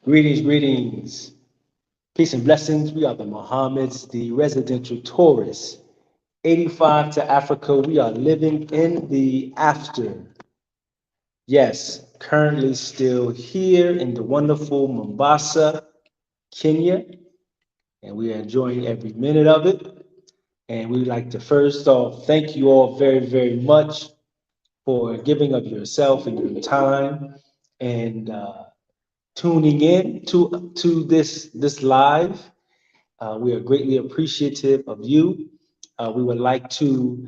Greetings, greetings. Peace and blessings. We are the Mohammeds, the residential tourists. 85 to Africa. We are living in the after. Yes, currently still here in the wonderful Mombasa, Kenya, and we are enjoying every minute of it. And we'd like to first off thank you all very, very much for giving of yourself and your time and tuning in to this live. We are greatly appreciative of you. We would like to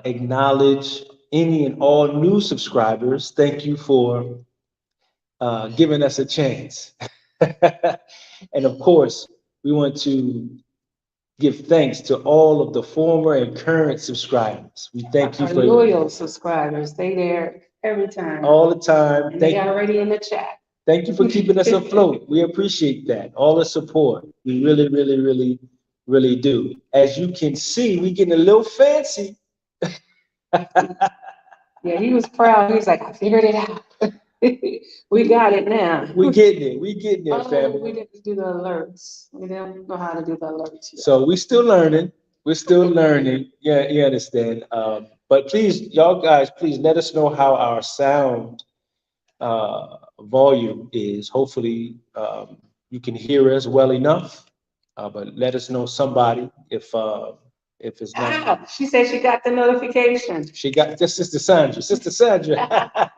acknowledge any and all new subscribers. Thank you for giving us a chance. And of course, we want to give thanks to all of the former and current subscribers. We thank you Our for loyal subscribers. They there every time. all the time. And Thank they you. already in the chat. Thank you for keeping us afloat. We appreciate that. All the support. We really, really, really, really do. As you can see, we getting a little fancy. Yeah, he was proud. He was like, I figured it out. We got it now. We getting it. We getting there, Oh, family. we didn't do the alerts. We didn't know how to do the alerts yet. So we still learning. We're still learning. Yeah, you understand. But please, y'all guys, please let us know how our sound volume is. Hopefully, you can hear us well enough. But let us know somebody if it's not. Ah, she said she got the notification. She got this. Sister Sandra. Sister Sandra.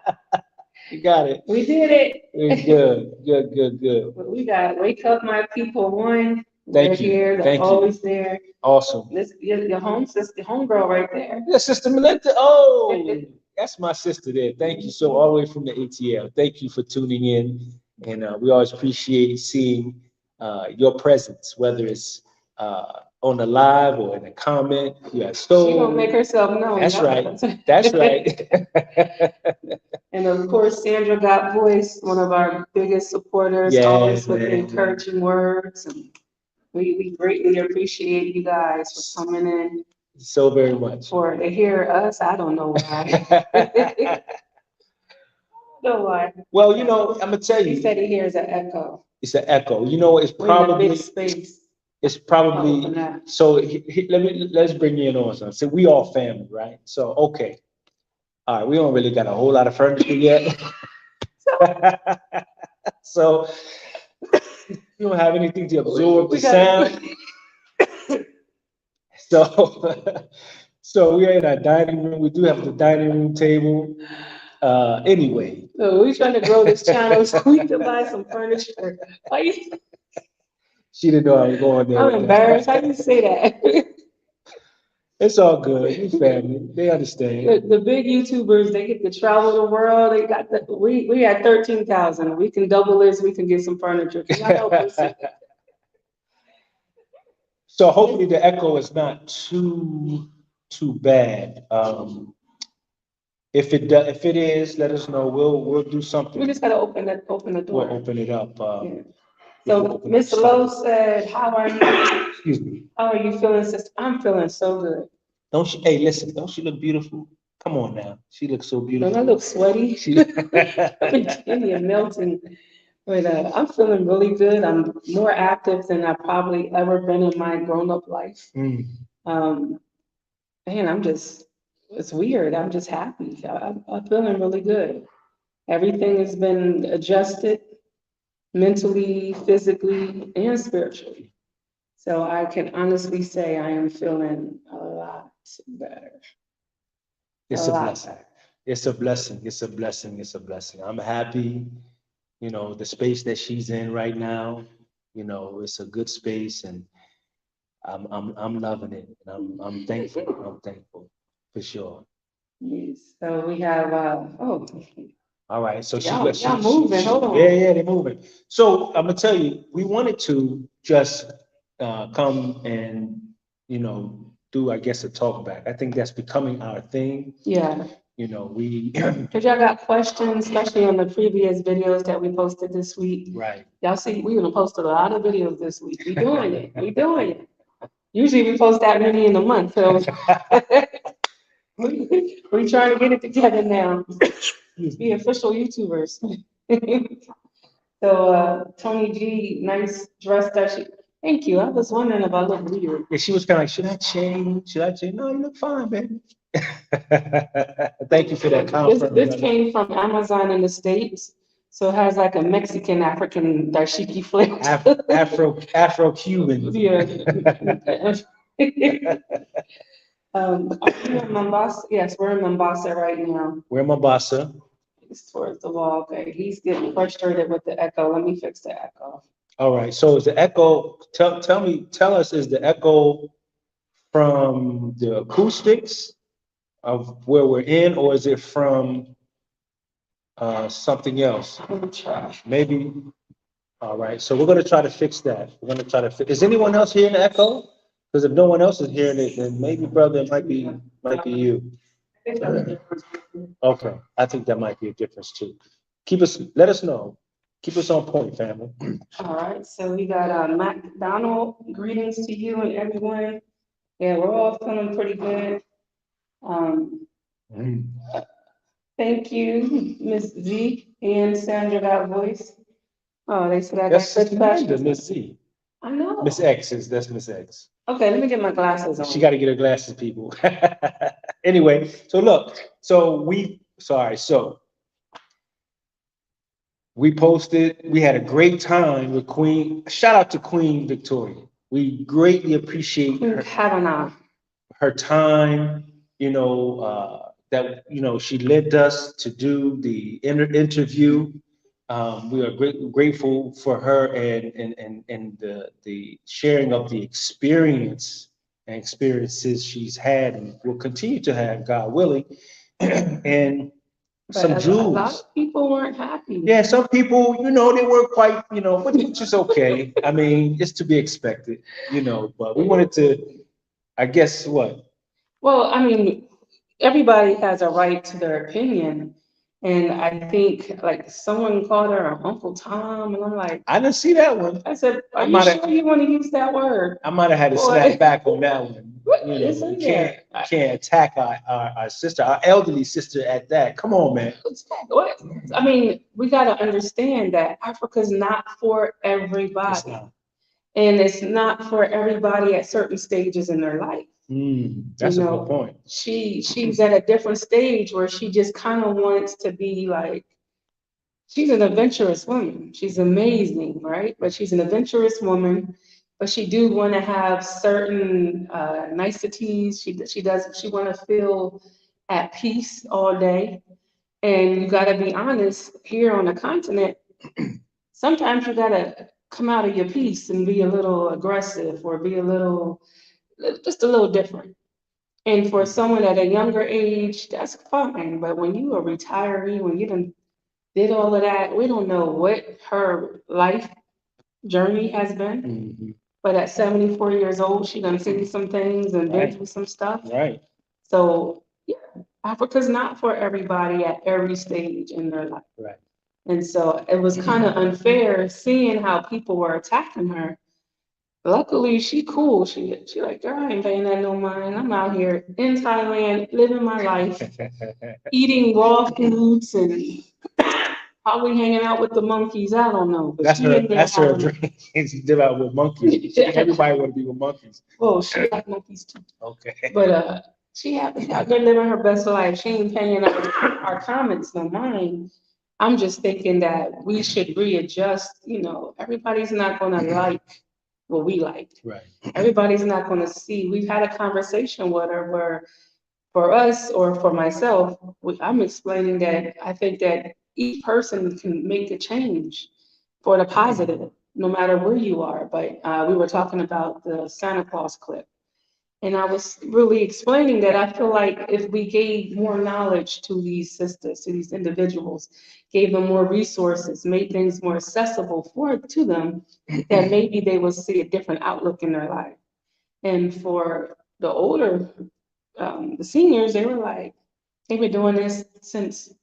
You got it. We did it. It's good. Good. Good. Good. We got Wake Up My People one. Thank They're you. here. They're Thank you. always there. Awesome. This your home sister, homegirl right there. Yeah, Sister Melinda. Oh, that's my sister there. Thank you so all the way from the ATL. Thank you for tuning in, and we always appreciate seeing your presence, whether it's on the live or in a comment. Yeah, so She gonna make herself known. that's right. That's right. And of course, Sandra Got Voice, one of our biggest supporters, Yes, always with man. encouraging words. And we greatly appreciate you guys for coming in. So very much. For to hear us, I don't know why. I don't know why. Well, you know, I'm gonna tell He you, said he hears an echo. it's an echo. You know, it's We're in a probably big space. it's Open probably that. so let's bring you in on something. So we all family, right? So okay. All right, we don't really got a whole lot of furniture yet. So you don't have anything to absorb the We got- sound. So so we're in our dining room. We do have the dining room table. Anyway. So we're trying to grow this channel so we can buy some furniture. Why you? She didn't know I was going there. I'm with that. embarrassed. How do you say that? It's all good. We family. They understand. The big YouTubers, they get to travel the world. They got we had 13,000. We can double this. We can get some furniture. Can y'all help us? So hopefully the echo is not too bad. If it is, let us know. We'll do something. We just gotta open the We'll door. open it up. Yeah. So Miss Lowe said, "How are you? Excuse me. How are you feeling, sister? I'm feeling so good. Don't she? Hey, listen. Don't she look beautiful? Come on now. She looks so Don't beautiful. I look sweaty? She. You're melting. But I'm feeling really good. I'm more active than I've probably ever been in my grown-up life. Mm. Man, it's weird. I'm just happy. I'm feeling really good. Everything has been adjusted mentally, physically, and spiritually. So I can honestly say I am feeling a lot better. It's A a lot blessing. better. It's a blessing. It's a blessing. It's a blessing. I'm happy. You know, the space that she's in right now, you know, it's a good space and I'm loving it. And I'm thankful. I'm thankful for sure. Yes. So we have, All right. So y'all moving. Hold on. yeah, they're moving. So I'm gonna tell you, we wanted to just come and, you know, do, I guess, a talk back. I think that's becoming our thing. Yeah. You know, we Cause y'all got questions, especially on the previous videos that we posted this week. right. Y'all see, we gonna post a lot of videos this week. We doing it. We doing it. Usually we post that many in a month, so we trying to get it together now. Be official YouTubers. So, Tony G, nice dress that she, thank you. I was wondering if I look weird. Yeah, she was kind of like, should I change? Should I change? No, you look fine, baby. Thank you for that This compliment. came from Amazon in the States. So it has like a Mexican African dashiki flavor. Afro-Cuban. Yeah. Are you in Mombasa? Yes, we're in Mombasa right now. We're in Mombasa. It's towards the wall. Okay, he's getting frustrated with the echo. Let me fix the echo. All right. So is the echo? Tell us, is the echo from the acoustics of where we're in, or is it from something else? Let me try. Maybe. All right. So we're going to try to fix that. We're going to try to fix. Is anyone else hearing the echo? Because if no one else is hearing it, then maybe, brother, it might be you. Okay. I think that might be a difference too. Let us know. Keep us on point, family. All right. So we got McDonald. Greetings to you and everyone. Yeah, we're all feeling pretty good. Thank you, Miss Z and Sandra got voice. Oh, they said I got That's good questions. Miss Z. I know. Miss X that's Miss X. Okay, let me get my glasses on. She got to get her glasses, people. Anyway, so look, we posted, we had a great time with Queen. Shout out to Queen Victoria. We greatly appreciate her time, that, she led us to do the interview. We are grateful for her and the sharing of the experiences she's had and will continue to have, God willing. And some A jewels. lot of people weren't happy. Yeah, some people, they weren't quite, which is okay. I mean, it's to be expected, but we wanted to, I guess what? Well, I mean, everybody has a right to their opinion. And I think like someone called her Uncle Tom, and I'm like, I didn't see that one. I said, are you sure you want to use that word? I might have had to snap back on that one. You can't attack our sister, our elderly sister at that. Come on, man. What? I mean, we got to understand that Africa's not for everybody. It's not. And it's not for everybody at certain stages in their life. That's a good point. She's at a different stage where she just kind of wants to be like, she's an adventurous woman. She's amazing, right? But she's an adventurous woman. But she do want to have certain niceties. She want to feel at peace all day. And you got to be honest, here on the continent, sometimes you got to come out of your piece and be a little aggressive or be just a little different. And for someone at a younger age, that's fine. But when you are retiree, when you did all of that, we don't know what her life journey has been. Mm-hmm. But at 74 years old, she's gonna see some things and been through some stuff. Right. So yeah, Africa's not for everybody at every stage in their life. Right. And so it was kind of unfair seeing how people were attacking her. Luckily, she cool. She like, girl, I ain't paying that no mind. I'm out here in Thailand, living my life, eating raw foods and probably hanging out with the monkeys. I don't know. But that's her dream. Is to live out with monkeys. Everybody want to be with monkeys. Well, she like monkeys too. Okay. But she out there living her best life. She ain't paying our comments no mind. I'm just thinking that we should readjust. Everybody's not gonna like what we like. Right. Everybody's not gonna see. We've had a conversation with her where, for us or for myself, I'm explaining that I think that each person can make a change for the positive, no matter where you are. But we were talking about the Santa Claus clip. And I was really explaining that I feel like if we gave more knowledge to these sisters, to these individuals, gave them more resources, made things more accessible to them, that maybe they would see a different outlook in their life. And for the older, the seniors, they were like, they've been doing this since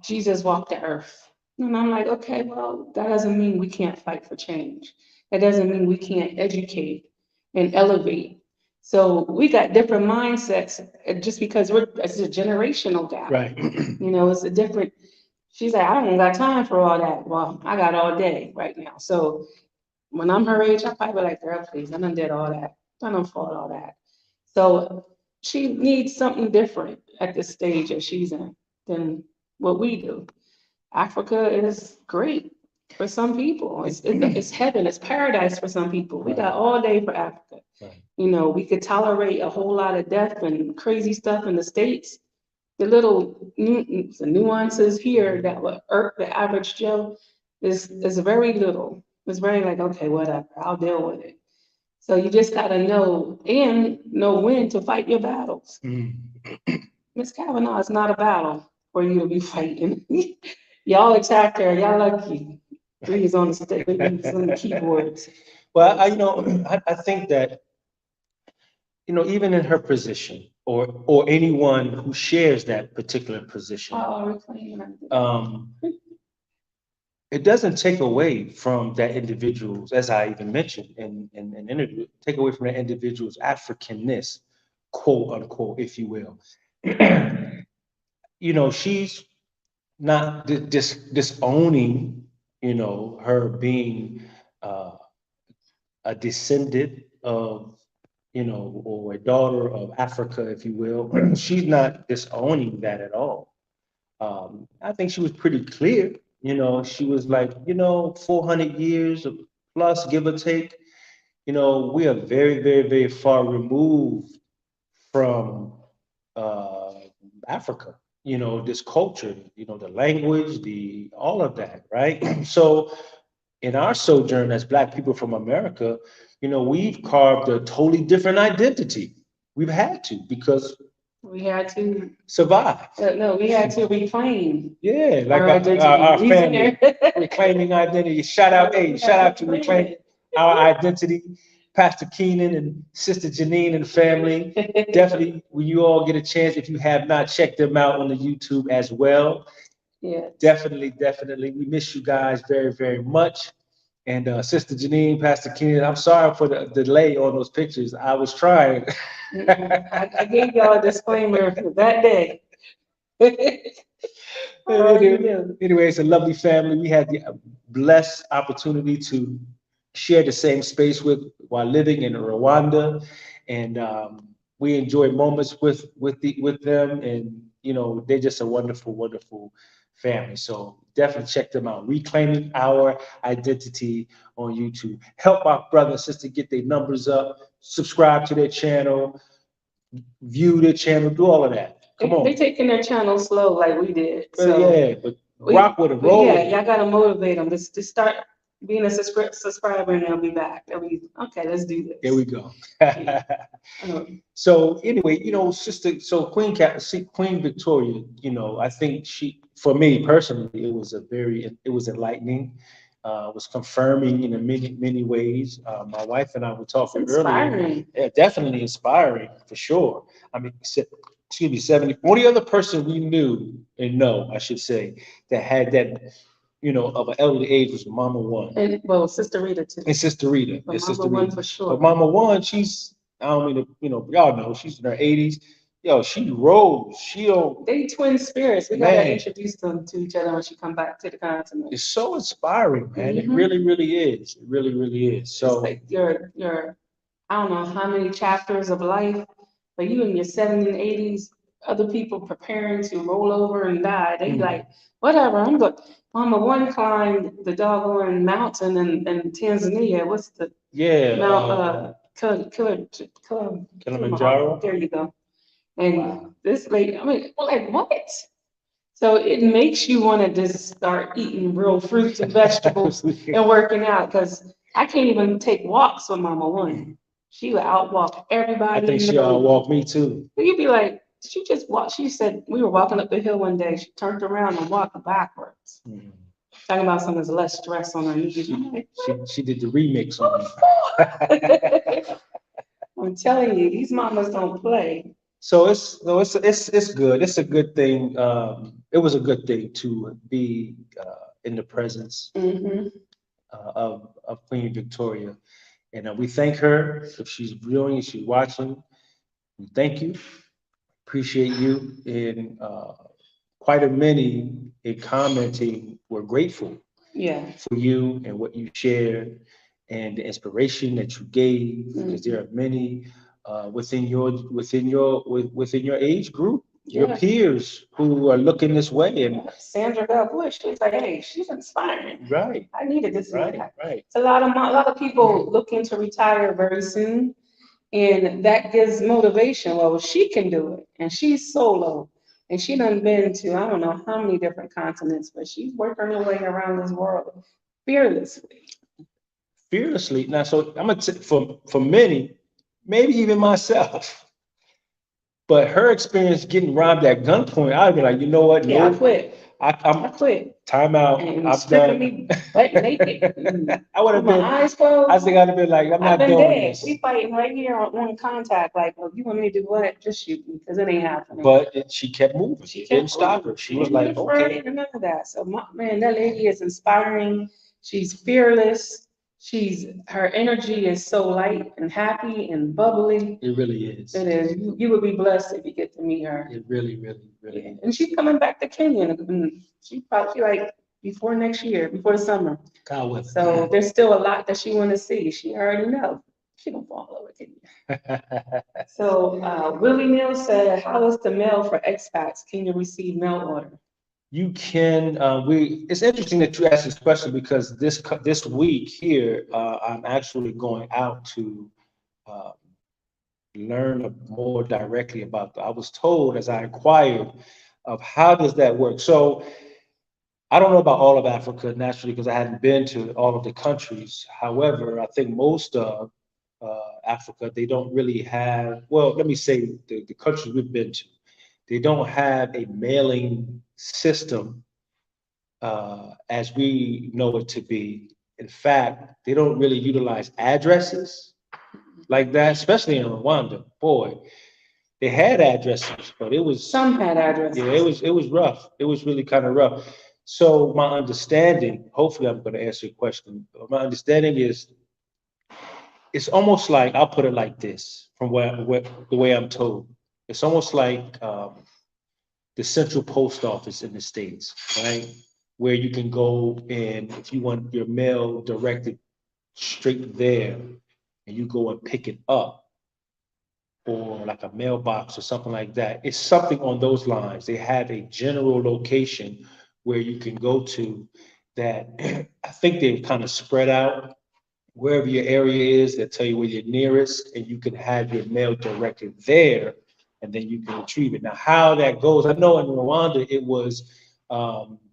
Jesus walked the earth. And I'm like, okay, well, that doesn't mean we can't fight for change. That doesn't mean we can't educate and elevate. So we got different mindsets just because it's a generational gap. Right. It's a different She's like, I don't got time for all that. Well, I got all day right now. So when I'm her age, I probably be like, girl, please, I done did all that. I done fought all that. So she needs something different at this stage that she's in than what we do. Africa is great for some people. It's heaven, it's paradise for some people. We got all day for Africa. Right. You know, we could tolerate a whole lot of death and crazy stuff in the States. The little the nuances here that would irk the average Joe is very little. It's very like, okay, whatever, I'll deal with it. So you just gotta know and know when to fight your battles. Mm. Miss Kavanaugh, it's not a battle for you to be fighting. Y'all attacked her, y'all lucky. Three's on the stick, three's on the keyboards. Well, I think that, even in her position, or anyone who shares that particular position, Reclaiming. it doesn't take away from that individual's, as I even mentioned in an interview, take away from that individual's Africanness, quote unquote, if you will. She's not disowning, her being a descendant of, or a daughter of Africa, if you will. She's not disowning that at all. I think she was pretty clear. She was like, 400 years plus, give or take. We are very, very, very far removed from uh, Africa. This culture, the language, all of that, right? So in our sojourn as Black people from America, we've carved a totally different identity. We've had to, because we had to survive. No, we had to reclaim. Yeah, like our identity. our family reclaiming identity. Shout out to reclaim our identity. Pastor Keenan and Sister Janine and family. Definitely, when you all get a chance, if you have not, checked them out on the YouTube as well. Yeah. Definitely. We miss you guys very, very much. And Sister Janine, Pastor Keenan, I'm sorry for the delay on those pictures. I was trying. I gave y'all a disclaimer for that day. Anyway, it's a lovely family. We had the blessed opportunity to share the same space while living in Rwanda, and we enjoy moments with them, and they're just a wonderful, wonderful family. So definitely check them out. Reclaiming Our Identity on YouTube. Help our brother and sister get their numbers up. Subscribe to their channel. View their channel. Do all of that. Come on. They taking their channel slow like we did. So, but rock with them. Roll. Yeah, y'all gotta motivate them. Just start being a subscriber, and they'll be back. They'll be okay. Let's do this. There we go. So anyway, sister. So Queen Victoria. I think for me personally, it was enlightening. Was confirming in many ways. My wife and I were talking earlier. Yeah, definitely inspiring for sure. I mean, excuse me, 70. Only other person we knew and know, I should say, that had that, of an elderly age was Mama One. And Sister Rita too. And Sister Rita. But Mama One for sure. But Mama One, I don't mean to, y'all know, she's in her 80s. Yo, she rose. They twin spirits. We gotta introduce them to each other when she come back to the continent. It's so inspiring, man. Mm-hmm. It really, really is. It really, really is. So it's like your I don't know how many chapters of life, but you in your 70s and 80s, other people preparing to roll over and die. They like, whatever, I'm good. Mama One climbed the doggone mountain in Tanzania. What's the Mount Kilimanjaro? There you go. And this lady, I mean, like what? So it makes you want to just start eating real fruits and vegetables and working out, because I can't even take walks with Mama One. She would outwalk everybody. I think she outwalked me too. You'd be like, did you just walk? She said we were walking up the hill one day. She turned around and walked backwards. Mm-hmm. Talking about something's less stress on her knees. She did the remix on me. I'm telling you, these mamas don't play. So it's good. It's a good thing. It was a good thing to be in the presence of Queen Victoria, and we thank her. If she's viewing, if she's watching, we thank you. Appreciate you, and quite a many in commenting were grateful Yeah. for you and what you shared and the inspiration that you gave, because there are many within your age group, your Yeah. peers who are looking this way. And Sandra Bell Bush, she's like, hey, she's inspiring. right, I needed to see right, that. right. It's a lot of people looking to retire very soon, and that gives motivation. Well, she can do it, and she's solo, and she done been to I don't know how many different continents, but she's working her way around this world fearlessly. Fearlessly. Now, so I'm gonna for many, maybe even myself. But her experience getting robbed at gunpoint, I'd be like, you know what? Yeah, I No, quit. I I'm quit. time out. And I'm stripping done. me butt naked. And I would have with been. my eyes closed. I think I'd have been like, I'm I've not been doing dead. this. We fighting right here on contact. Like, oh, you want me to do what? Just shoot me, because it ain't happening. But she kept moving. She It kept didn't stop her. She was like, okay. and none of that. So man, that lady is inspiring. She's fearless. Her energy is so light and happy and bubbly. It really is. It is. You would be blessed if you get to meet her. It really, really, really. Yeah. And she's coming back to Kenya. And she probably like before next year, before the summer. God willing. So there's still a lot that she want to see. She already know. She don't fall in love with Kenya. So Willie Neal said, how is the mail for expats? Can you receive mail order? You can. It's interesting that you asked this question, because this week here, I'm actually going out to uh, learn more directly about. I was told as I inquired of how does that work. So I don't know about all of Africa naturally, because I hadn't been to all of the countries. However, I think most of Africa, they don't really have. Well, let me say the countries we've been to, they don't have a mailing system as we know it to be. In fact, they don't really utilize addresses like that, especially in Rwanda. Boy, they had addresses, but it was Some had addresses. yeah, it was rough. It was really kind of rough. So my understanding, hopefully, I'm going to answer your question. My understanding is it's almost like, I'll put it like this, from the way I'm told. It's almost like the central post office in the States, right? Where you can go, and if you want your mail directed straight there, and you go and pick it up, or like a mailbox or something like that. It's something on those lines. They have a general location where you can go to that. I think they've kind of spread out wherever your area is. They'll tell you where you're nearest, and you can have your mail directed there, and then you can retrieve it. Now, how that goes, I know in Rwanda, it was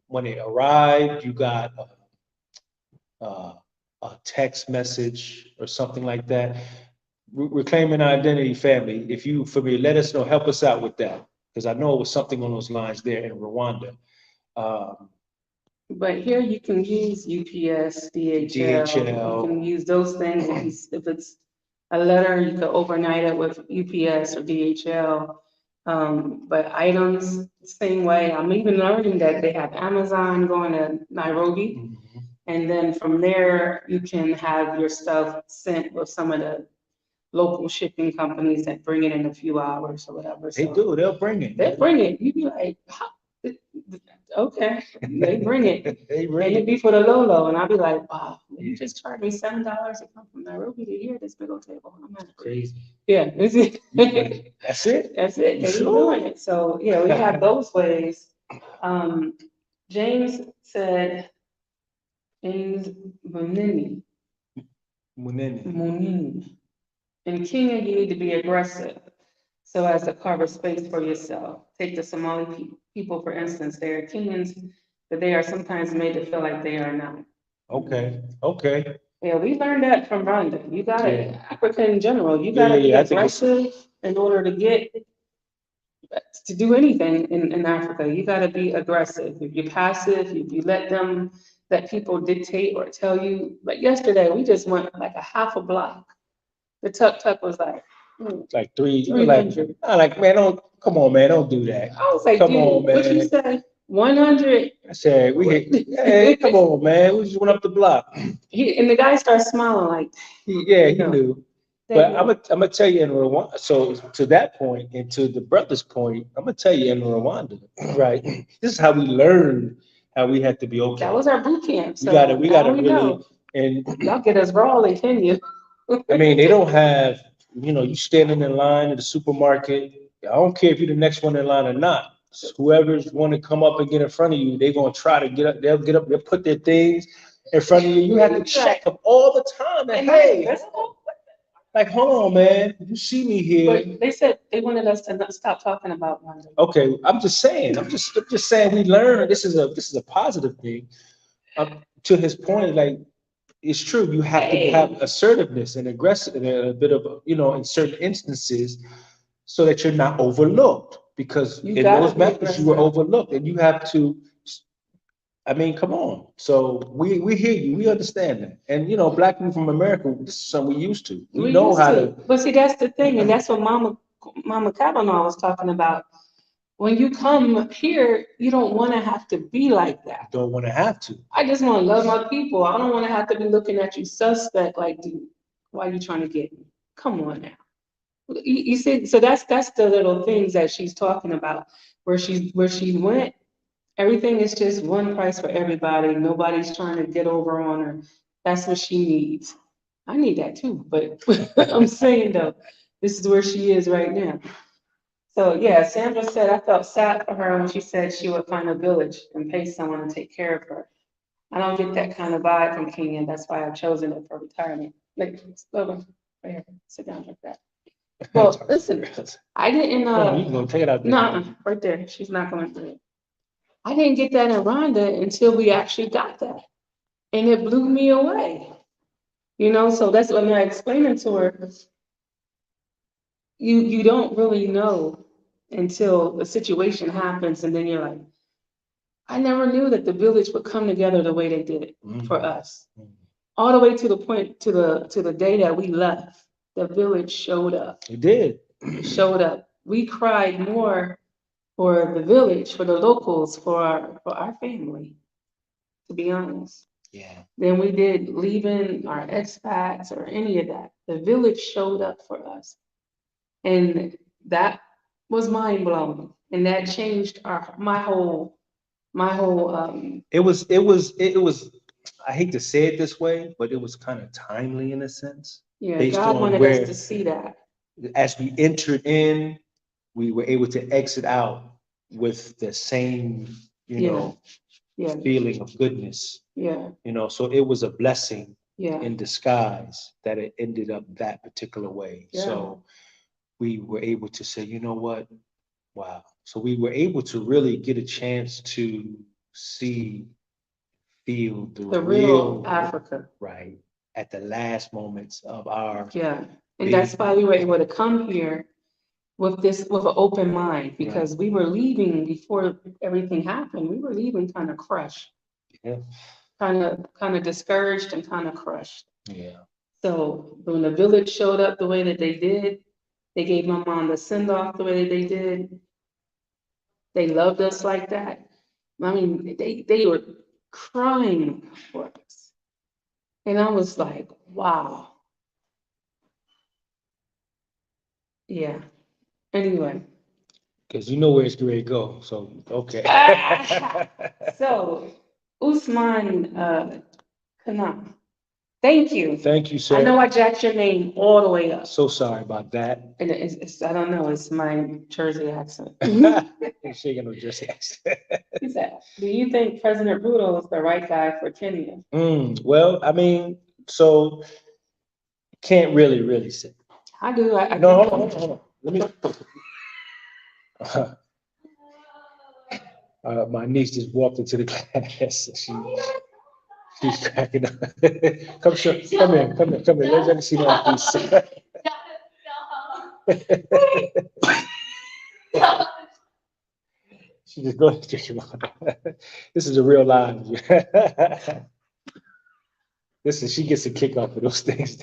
when it arrived, you got a text message or something like that. Reclaiming identity, family. If you familiar, let us know. Help us out with that, because I know it was something on those lines there in Rwanda. But here you can use UPS, DHL. DHL. You can use those things. If it's a letter, you can overnight it with UPS or DHL. But items, same way. I'm even learning that they have Amazon going to Nairobi. Mhm. And then from there, you can have your stuff sent with some of the local shipping companies that bring it in a few hours or whatever. They So do. They'll bring it. they bring it. You be like, how? Okay, they bring it. They And bring it'd it. be for the low, and I'd be like, wow, you just charged me $7 to come from Nairobi to here, this big old table. I'm not Crazy. Yeah, that's it. That's it. That's it. They're doing it. So, yeah, we have those ways. James said, James Munini. Munini. In Kenya, you need to be aggressive so as to carve a space for yourself. Take the Somali people, for instance. They are Kenyans, but they are sometimes made to feel like they are not. Okay. Okay. Yeah, we learned that from Rwanda. You gotta, Yeah. Africa in general, you Yeah, gotta be yeah, I think it's- aggressive in order to do anything in Africa. You gotta be aggressive. If you're passive, if you let people dictate or tell you, like yesterday, we just went like a half a block. The tuk-tuk was like, Like three. 300. Like, man, come on, man, don't do that. I was like, Come dude, on, what you man. say? 100. I said, hey, come on, man. We just went up the block. And the guy started smiling like, He No. knew. But I'm gonna tell you in Rwanda, so to that point and to the brother's point, I'm gonna tell you in Rwanda, right? This is how we learned how we had to be okay. That was our boot camp. We So gotta now we really, know. and Y'all get us raw in Kenya. I mean, they don't have, you standing in line at the supermarket. I don't care if you're the next one in line or not. Whoever's want to come up and get in front of you, they're gonna try to get up. They'll get up. They'll put their things in front of you. You have to check them all the time. And hey, like, hold on, man. You see me here. But they said they wanted us to not stop talking about London. Okay, I'm just saying. I'm just saying. We learn. This is a positive thing. To his point, like, it's true. You have to have assertiveness and aggressive and a bit of, in certain instances, so that you're not overlooked. Because in those methods you were overlooked, and you have to. I mean, come on. So we hear you. We understand that. And Black people from America, this is something we used to. We know how to. But see, that's the thing, and that's what Mama Kavanaugh was talking about. When you come here, you don't want to have to be like that. Don't want to have to. I just want to love my people. I don't want to have to be looking at you suspect, like, dude, why are you trying to get me? Come on now. You see, so that's the little things that she's talking about, where she went. Everything is just one price for everybody. Nobody's trying to get over on her. That's what she needs. I need that too, but I'm saying though, this is where she is right now. So yeah, Sandra said, I felt sad for her when she said she would find a village and pay someone to take care of her. I don't get that kind of vibe from Kenya. That's why I've chosen it for retirement. Like, right here, sit down like that. Well, listen, I didn't. You can take it out there. No, right there. She's not going to do it. I didn't get that in Rwanda until we actually got that, and it blew me away. So that's what I'm explaining to her. You don't really know until the situation happens, and then you're like, I never knew that the village would come together the way they did for us. All the way to the point to the day that we left, the village showed up. It did. It showed up. We cried more for the village, for the locals, for our family, to be honest. Yeah. Than we did leaving our expats or any of that. The village showed up for us. And that was mind blowing. And that changed my whole It was I hate to say it this way, but it was kind of timely in a sense. Yeah, God wanted us to see that. As we entered in, we were able to exit out with the same, feeling of goodness. Yeah. So it was a blessing Yeah. in disguise that it ended up that particular way. Yeah. So we were able to say, you know what? Wow. So we were able to really get a chance to feel the real Africa. Right. At the last moments of our. Yeah. And that's why we were able to come here with an open mind, because we were leaving before everything happened. We were leaving kind of crushed. Yeah. Kind of discouraged and kind of crushed. Yeah. So when the village showed up the way that they did, they gave my mom the send off the way that they did. They loved us like that. I mean, they were crying for us. And I was like, wow. Yeah. Anyway. Because you know where it's going to go. So, okay. So, Usman Kana. Thank you. Thank you, sir. I know I jacked your name all the way up. So sorry about that. And it's I don't know, it's my Jersey accent. She ain't got no Jersey accent. He said, do you think President Ruto is the right guy for Kenya? Well, I mean, so can't really say. I do. No, hold on. Let me. My niece just walked into the class. She's cracking up. Come here. Let me see that piece. She just goes to drink water. This is a real live. She gets a kick off of those things.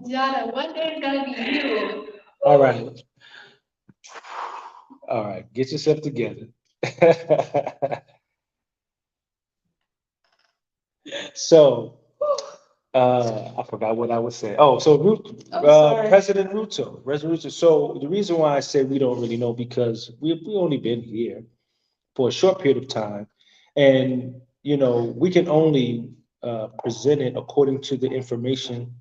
Jana, one day it's gonna be you. All right, get yourself together. So I forgot what I was saying. Oh, so I'm sorry. President Ruto, resolution. So the reason why I say we don't really know because we only been here for a short period of time, and we can only present it according to the information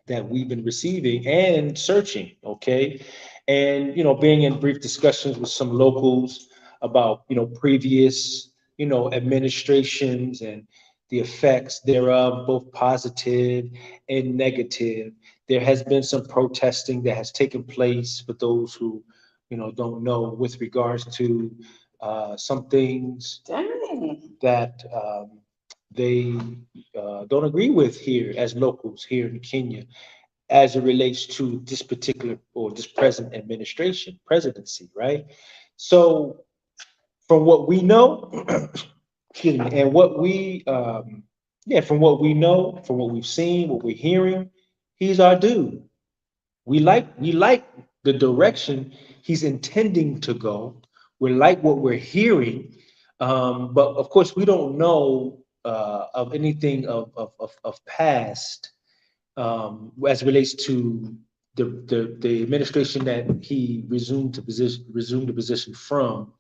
that we've been receiving and searching. Okay, and being in brief discussions with some locals about previous administrations and the effects thereof, both positive and negative. There has been some protesting that has taken place for those who don't know with regards to some things Dang. that they don't agree with here as locals here in Kenya as it relates to this particular or this present administration, presidency, right? So from what we know, excuse me, and what from what we know, from what we've seen, what we're hearing, he's our dude. We like the direction he's intending to go. We like what we're hearing, but of course we don't know of anything of past as it relates to the administration that he resumed the position from.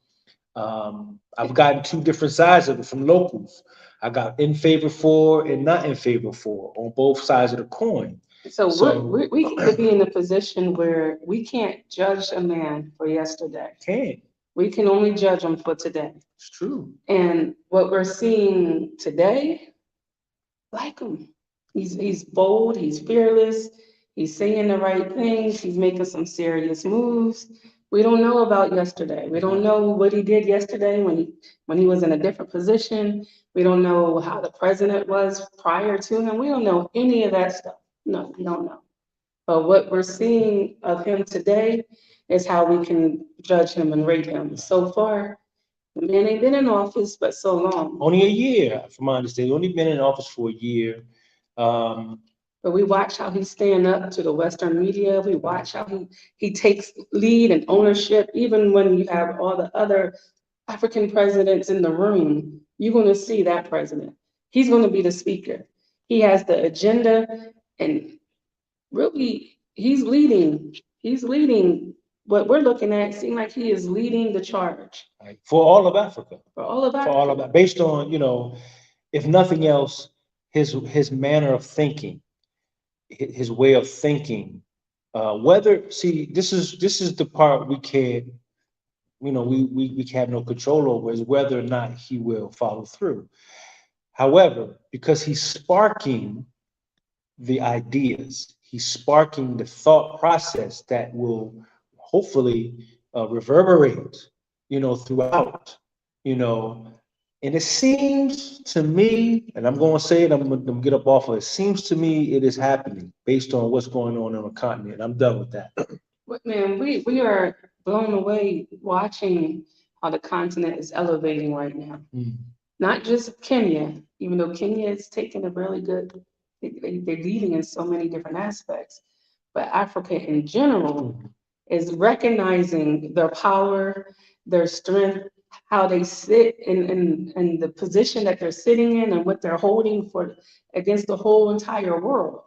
I've gotten two different sides of it from locals. I got in favor for and not in favor for on both sides of the coin. So So we could be in a position where we can't judge a man for yesterday. can't. We can only judge him for today. It's true. And what we're seeing today, like him. He's bold, he's fearless, he's saying the right things, he's making some serious moves. We don't know about yesterday. We don't know what he did yesterday when he was in a different position. We don't know how the president was prior to him. We don't know any of that stuff. No, we don't know. But what we're seeing of him today is how we can judge him and rate him. So far, the man ain't been in office but so long. Only a year, from my understanding. Only been in office for a year. But we watch how he's stand up to the Western media. We watch how he takes lead and ownership, even when you have all the other African presidents in the room. You're going to see that president. He's going to be the speaker. He has the agenda, and really, he's leading. He's leading. What we're looking at seems like he is leading the charge Right, for all of Africa. for all of For Africa. all of that, based on if nothing else, his manner of thinking, his way of thinking. Whether see this is the part we can't we have no control over is whether or not he will follow through. However, because he's sparking the ideas, he's sparking the thought process that will hopefully reverberate, throughout, you know. And it seems to me, and I'm going to say it, I'm going to get up off of it. It seems to me it is happening based on what's going on the continent. I'm done with that. But man, we are blown away watching how the continent is elevating right now. Mm. Not just Kenya, even though Kenya is taking a really good, they're leading in so many different aspects, but Africa in general is recognizing their power, their strength, how they sit in the position that they're sitting in and what they're holding for against the whole entire world.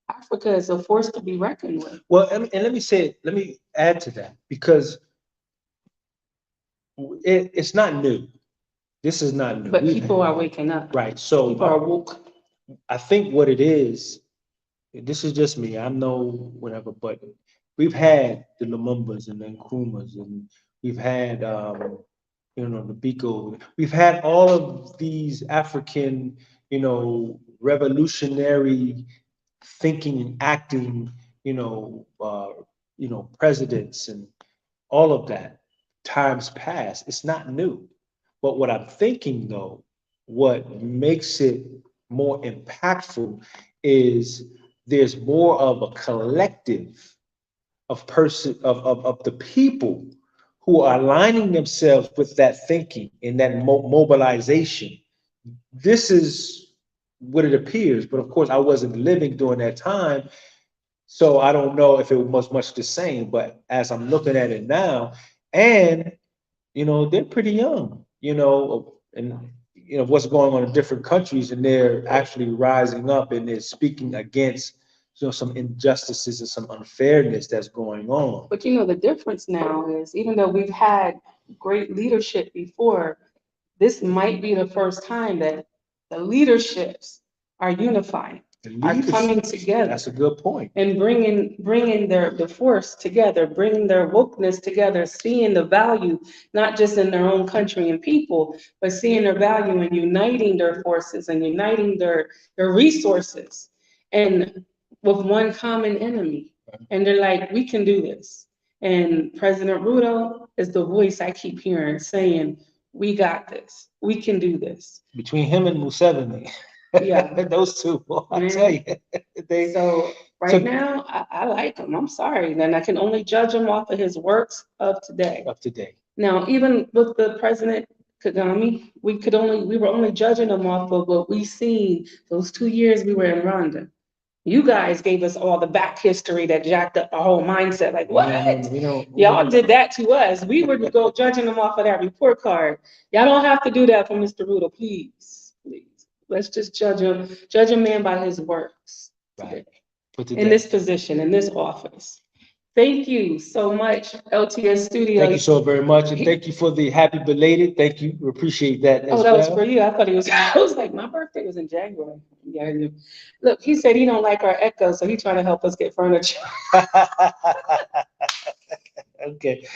Africa is a force to be reckoned with. Well, and let me say, let me add to that because it's not new. This is not new. But people are waking up. Right. So People are woke. I think what it is, this is just me. I'm no whatever, but we've had the Lumumbas and the Nkrumahs, and we've had the Biko. We've had all of these African, revolutionary thinking and acting, presidents and all of that times past. It's not new. But what I'm thinking though, what makes it more impactful is there's more of a collective of the people who are aligning themselves with that thinking and that mobilization. This is what it appears, but of course I wasn't living during that time, so I don't know if it was much the same. But as I'm looking at it now, and they're pretty young, and you know, what's going on in different countries, and they're actually rising up and they're speaking against, you know, some injustices and some unfairness that's going on. But you know, the difference now is even though we've had great leadership before, this might be the first time that the leaderships are unifying, are coming together. That's a good point. And bringing the force together, bringing their wokeness together, seeing the value, not just in their own country and people, but seeing their value in uniting their forces and uniting their resources and with one common enemy. And they're like, we can do this. And President Ruto is the voice I keep hearing saying, we got this. We can do this. Between him and Museveni, Yeah. those two, I tell you, they. So right now, I like him. I'm sorry. Then I can only judge him off of his works of today. Up to date. Now, even with the President Kagame, we were only judging him off of what we seen those 2 years we were in Rwanda. You guys gave us all the back history that jacked up our whole mindset. Like, what? Y'all did that to us. We were to go judging them off of that report card. Y'all don't have to do that for Mr. Ruto, please. Please. Let's just judge a man by his works. Right. In this position, in this office. Thank you so much, LTS Studio. Thank you so very much, and thank you for the happy belated. Thank you, we appreciate that as well. Oh, that was for you. I thought it was. I was like, my birthday was in January. Yeah. Look, he said he don't like our echo, so he's trying to help us get furniture. Okay.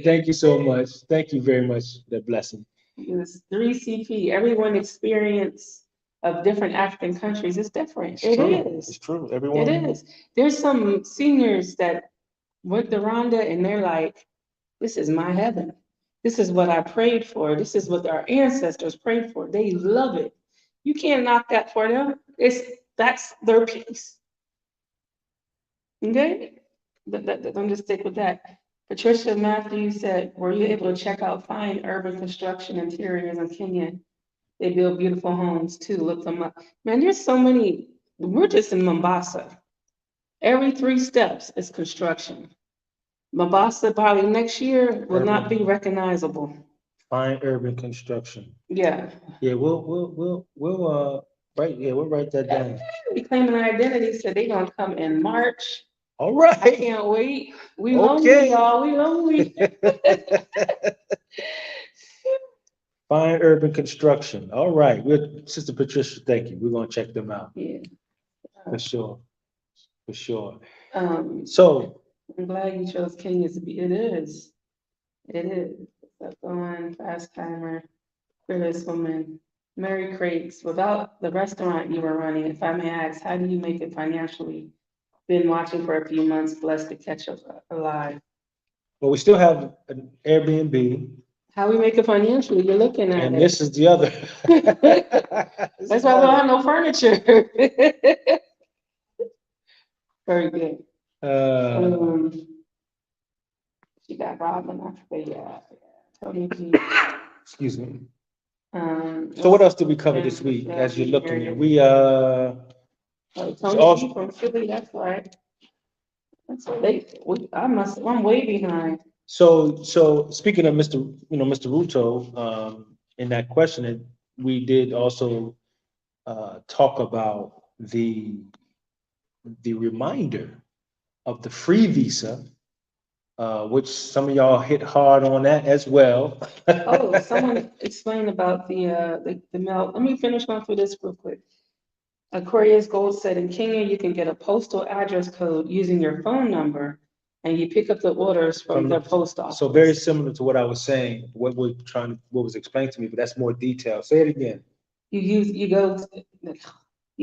Thank you so much. Thank you very much. The blessing. It's 3CP. Everyone experience of different African countries is different. It is. It's true. Everyone. It is. There's some seniors that went to Rwanda and they're like, this is my heaven. This is what I prayed for. This is what our ancestors prayed for. They love it. You can't knock that for them. That's their peace. Okay? I'm just stick with that. Patricia Matthews said, were you able to check out fine urban construction interiors in Kenya? They build beautiful homes too. Look them up. Man, there's so many. We're just in Mombasa. Every 3 steps is construction. Mombasa probably next year will not be recognizable. Fine urban construction. Yeah. Yeah, we'll write that down. Reclaiming our identity said they're gonna come in March. All right. I can't wait. We lonely, y'all. We lonely. Fine urban construction. All right. Sister Patricia, thank you. We're gonna check them out. Yeah. For sure. For sure. So I'm glad you chose Kenya to be. It is. It is. Up going, fast timer, fearless woman, Mary Crakes. Without the restaurant you were running, if I may ask, how do you make it financially? Been watching for a few months, blessed to catch up alive. Well, we still have an Airbnb. How we make it financially? You're looking at and it. This is the other. That's why we don't have no furniture. Very good. She got Robin. I forget. Tony G. Excuse me. So what else did we cover this week? As you're looking at, Tony G from Philly. That's right. I'm way behind. So speaking of Mr. Ruto, in that question, we did also talk about the reminder of the free visa, which some of y'all hit hard on that as well. Oh, someone explained about the mail. Let me finish going through this real quick. Aquarius Gold said in Kenya, you can get a postal address code using your phone number and you pick up the orders from the post office. So very similar to what I was saying, what was explained to me, but that's more detailed. Say it again. You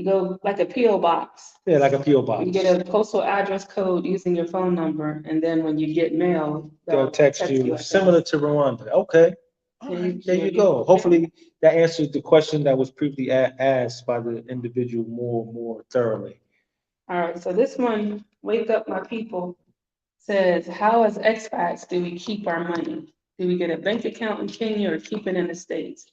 go like a P.O. box. Yeah, like a P.O. box. You get a postal address code using your phone number, and then when you get mail, they'll text you similar to Rwanda. Okay. Right, there you go. Hopefully that answers the question that was previously asked by the individual more thoroughly. All right, so this one, Wake Up My People, says, how as expats do we keep our money? Do we get a bank account in Kenya or keep it in the States?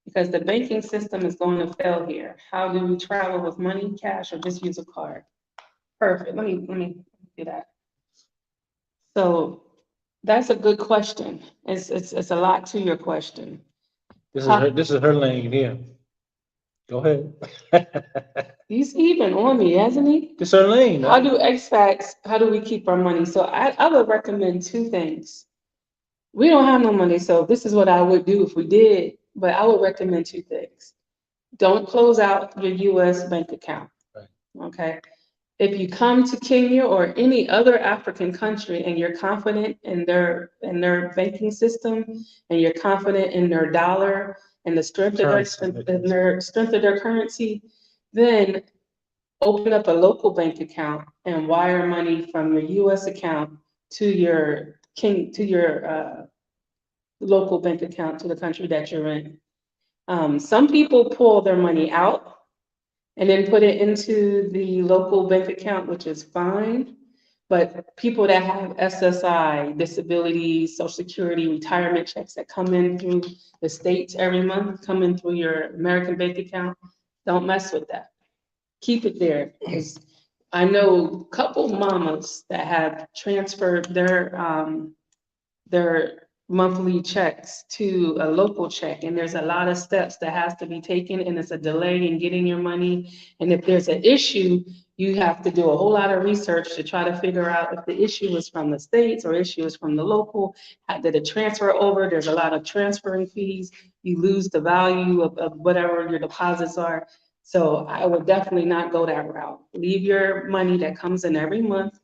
Because the banking system is going to fail here. How do we travel with money, cash, or just use a card? Perfect. Let me do that. So that's a good question. It's a lot to your question. This is her lane here. Go ahead. He's even on me, hasn't he? This her lane. How do expats, how do we keep our money? So I would recommend two things. We don't have no money, so this is what I would do if we did, but I would recommend two things. Don't close out your US bank account. Right. Okay. If you come to Kenya or any other African country and you're confident in their banking system and you're confident in their dollar and the strength of their currency, then open up a local bank account and wire money from your US account to your local bank account to the country that you're in. Some people pull their money out and then put it into the local bank account, which is fine. But people that have SSI, disability, social security, retirement checks that come in through the states every month, come in through your American bank account, don't mess with that. Keep it there, because I know a couple mamas that have transferred their monthly checks to a local check, and there's a lot of steps that has to be taken, and it's a delay in getting your money. And if there's an issue, you have to do a whole lot of research to try to figure out if the issue is from the states or issue is from the local. Did it transfer over? There's a lot of transferring fees. You lose the value of whatever your deposits are. So I would definitely not go that route. Leave your money that comes in every month,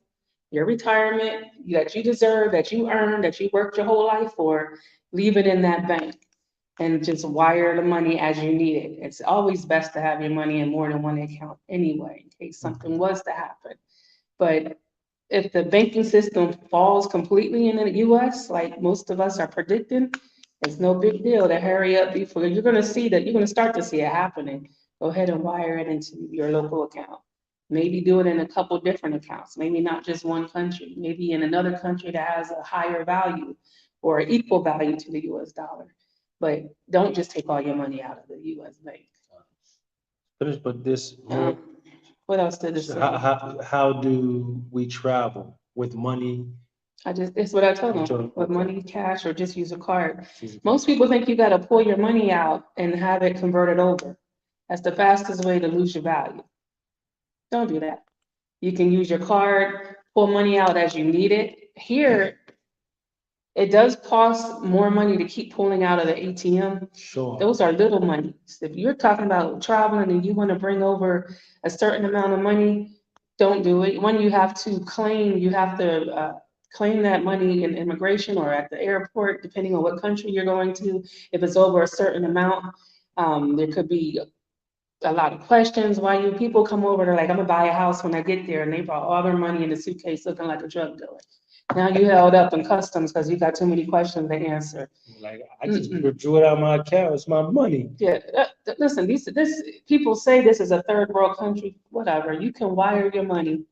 your retirement that you deserve, that you earned, that you worked your whole life for, leave it in that bank and just wire the money as you need it. It's always best to have your money in more than one account anyway, in case something was to happen. But if the banking system falls completely in the US, like most of us are predicting, it's no big deal to hurry up before you're gonna start to see it happening. Go ahead and wire it into your local account. Maybe do it in a couple different accounts, maybe not just one country, maybe in another country that has a higher value or equal value to the US dollar. But don't just take all your money out of the US bank. But this, What else did it say? how do we travel with money? It's what I told them, with money, cash, or just use a card. Most people think you gotta pull your money out and have it converted over. That's the fastest way to lose your value. Don't do that. You can use your card, pull money out as you need it. Here, it does cost more money to keep pulling out of the ATM. Sure. Those are little monies. If you're talking about traveling and you want to bring over a certain amount of money, don't do it. When you have to claim that money in immigration or at the airport, depending on what country you're going to. If it's over a certain amount, there could be a lot of questions. Why you people come over, they're like, I'm gonna buy a house when I get there, and they brought all their money in a suitcase looking like a drug dealer. Now you held up in customs because you got too many questions to answer. Like, I just drew it out of my account, it's my money. Yeah, listen, this people say this is a third world country, whatever. You can wire your money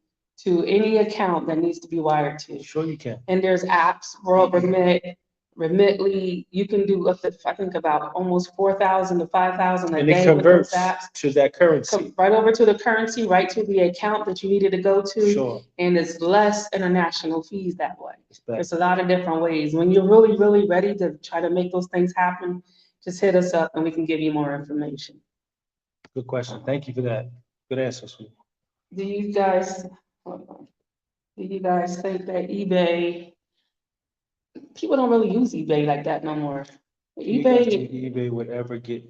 to any account that needs to be wired to. Sure you can. And there's apps, World Remit, Remitly, you can do up to, I think, about almost 4,000 to 5,000 a And day it with those converts apps. to that currency. Right over to the currency, right to the account that you needed to go to. Sure. And it's less international fees that way. Respect. There's a lot of different ways. When you're really, really ready to try to make those things happen, just hit us up and we can give you more information. Good question. Thank you for that. Good answer, sweet. Do you guys think that eBay, people don't really use eBay like that no more? eBay would ever get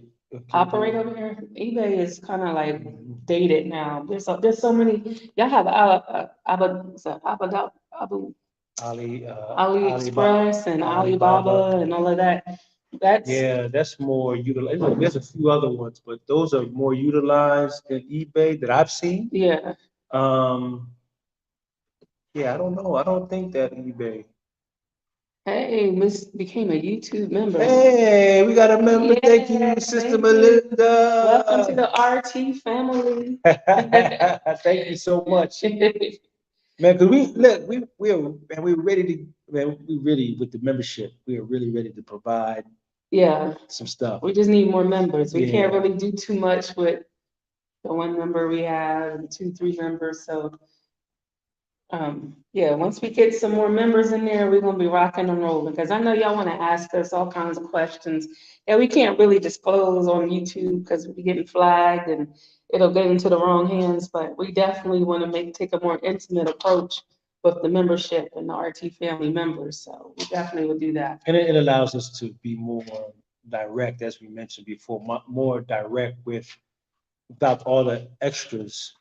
operate over here? eBay is kind of like dated now. There's so many. Y'all have AliExpress and Alibaba and all of that. That's more utilized. There's a few other ones, but those are more utilized than eBay that I've seen. Yeah. Yeah, I don't know. I don't think that eBay. Hey, Miss became a YouTube member. Hey, we got a member. Yeah, thank you, Sister Melinda. Welcome to the RT family. Thank you so much. Man, because we're ready to, man, we really, with the membership, we are really ready to provide some stuff. We just need more members. We can't really do too much with the one member we have, and 2, 3 members. So Yeah, once we get some more members in there, we're gonna be rocking and rolling, because I know y'all wanna ask us all kinds of questions that we can't really disclose on YouTube because we're getting flagged and it'll get into the wrong hands, but we definitely wanna take a more intimate approach with the membership and the RT family members, so we definitely will do that. And it allows us to be more direct, as we mentioned before, more direct without all the extras.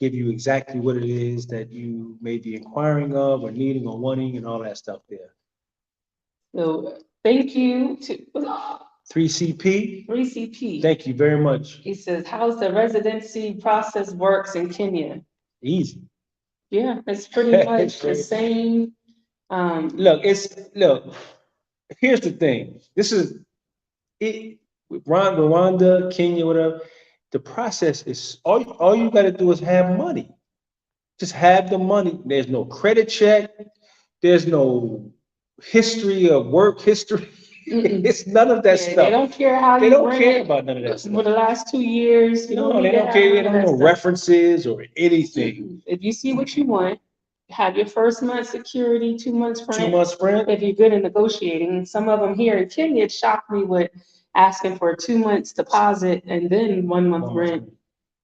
Give you exactly what it is that you may be inquiring of or needing or wanting and all that stuff there. So, thank you to 3CP, 3CP. thank you very much. He says, how's the residency process works in Kenya? Easy. Yeah, it's pretty much the same. Look, here's the thing. This is it with Rwanda, Kenya, whatever. The process is all you gotta do is have money. Just have the money. There's no credit check, there's no history of work history. Mm-mm. It's none of that Yeah, stuff. they don't care how They you don't rent care it about none of that for stuff. the last 2 years. You No, don't they need to don't have care. They none of don't that know stuff. references or anything. Mm-mm. If you see what you want, have your first month security, 2 months 2 rent. months rent. If you're good at negotiating, some of them here in Kenya shocked me with asking for 2 months deposit and then 1 month rent.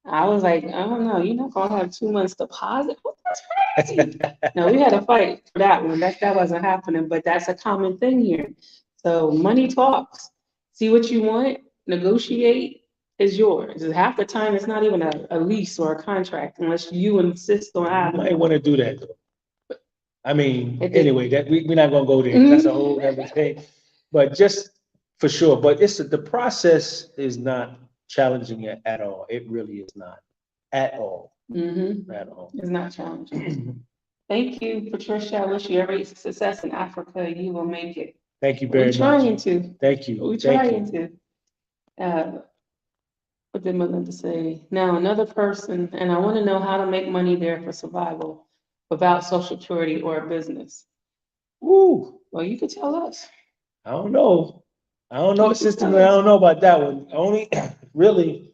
I was like, I don't know, you're not gonna have 2 months deposit? What, that's crazy. No, we had a fight for that one. That wasn't happening, but that's a common thing here. So money talks. See what you want, negotiate, is yours. Half the time, it's not even a lease or a contract unless you insist on You having might it. want to do that though. I mean, It did- anyway, that we're not gonna go there. That's a whole other thing. But just for sure, but the process is not challenging at all. It really is not at all. At all. It's not challenging. Thank you, Patricia. I wish you every success in Africa. You will make it. Thank you very We're much. trying to. Thank you. We're Thank trying you. to. What did Melinda say? Now, another person, and I want to know how to make money there for survival without social security or a business. Ooh, Well, you could tell us. I don't know. I don't know, You can sister. tell I us. don't know about that one. Only really,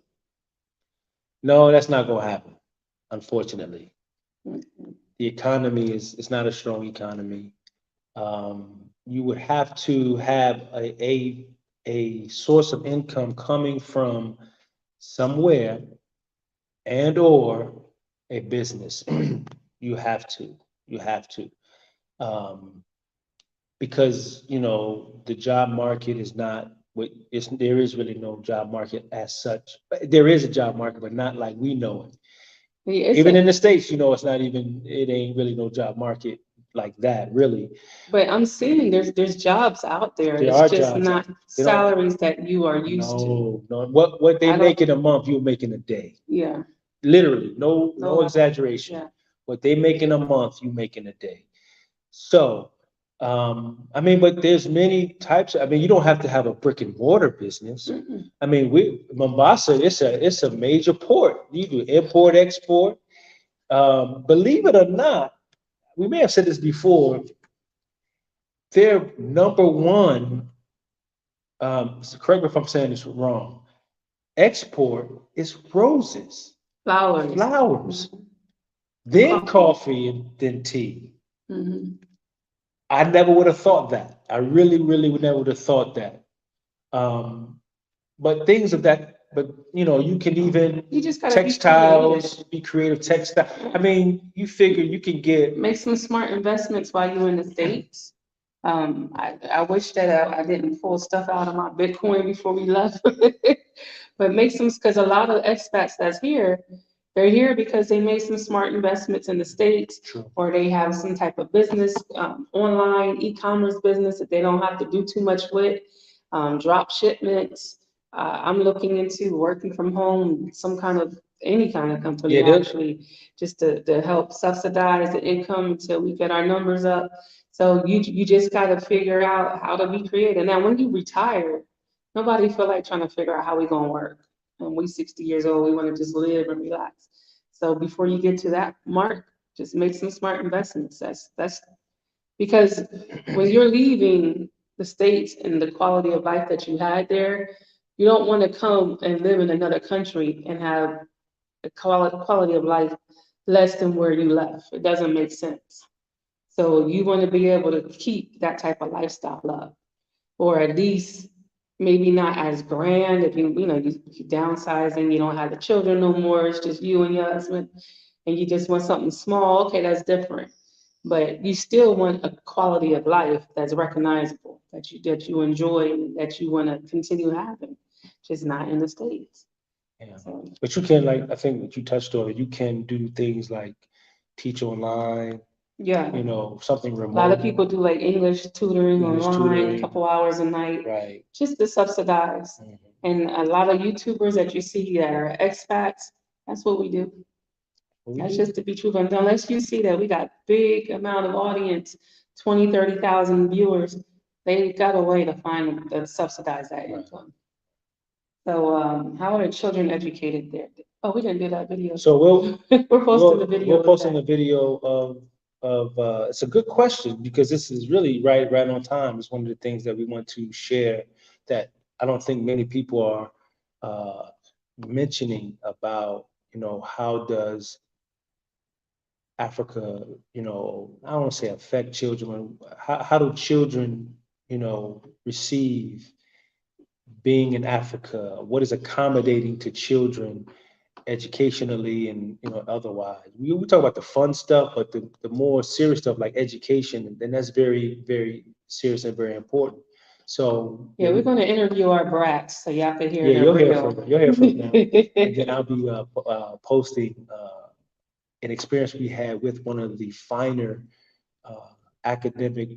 no, that's not gonna happen, unfortunately. The economy is not a strong economy. You would have to have a source of income coming from somewhere and or a business. You have to, you have to. Because, the job market is not there is really no job market as such. There is a job market, but not like we know it. Yeah, Even in the States, it ain't really no job market like that, really. but I'm seeing there's jobs out there. There It's are just jobs. not They don't- salaries that you are used to. No, what they I don't- make in a month, you'll make in a day. Yeah. Literally, no Oh, exaggeration. yeah. What they make in a month, you make in a day. So, but there's many types. You don't have to have a brick and mortar business. Mm-mm. Mombasa, it's a major port. You do import, export. Believe it or not, we may have said this before. Their number one, so correct me if I'm saying this wrong, export is roses, flowers, then coffee, and then tea. Mhm. I never would have thought that. I really, really would never would have thought that. But things of that, you can even You just gotta textiles, be creative textile. You figure you can get. Make some smart investments while you're in the States. I wish that I didn't pull stuff out of my Bitcoin before we left. But make some, because a lot of expats that's here, they're here because they made some smart investments in the States, True. or they have some type of business, online e-commerce business that they don't have to do too much with, drop shipments. I'm looking into working from home, any kind of company Yeah, actually, just to help subsidize the income until we get our numbers up. So you just gotta figure out how to be creative. Now, when you retire, nobody feel like trying to figure out how we gonna work. And we 60 years old, we wanna just live and relax. So before you get to that mark, just make some smart investments. That's because when you're leaving the States and the quality of life that you had there, you don't want to come and live in another country and have a quality of life less than where you left. It doesn't make sense. So you want to be able to keep that type of lifestyle up, or at least maybe not as grand if you're downsizing, you don't have the children no more, it's just you and your husband, and you just want something small, okay, that's different. But you still want a quality of life that's recognizable, that you enjoy, and that you want to continue having, just not in the States. Yeah. So, But you can, like, I think that you touched on it, you can do things like teach online, yeah, something a lot of remote, people do like English tutoring English online, a tutoring, couple hours a night, right? just to subsidize. Mhm. And a lot of YouTubers that you see that are expats, that's what we do. What we That's do. just to be true. But unless you see that we got big amount of audience, 20, 30,000 viewers, they got a way to find to subsidize that Right. income. So how are the children educated there? Oh, we didn't do that video. So We're posting the video. we're of posting that. a video of it's a good question because this is really right on time. It's one of the things that we want to share that I don't think many people are mentioning about, how does Africa, I don't want to say affect children. How do children, receive being in Africa? What is accommodating to children educationally and otherwise? We talk about the fun stuff, but the more serious stuff like education, then that's very, very serious and very important. So Yeah, we're going to interview our brats so y'all can hear yeah, the you'll hear real. from them. You'll hear from them, and then I'll be posting an experience we had with one of the finer academic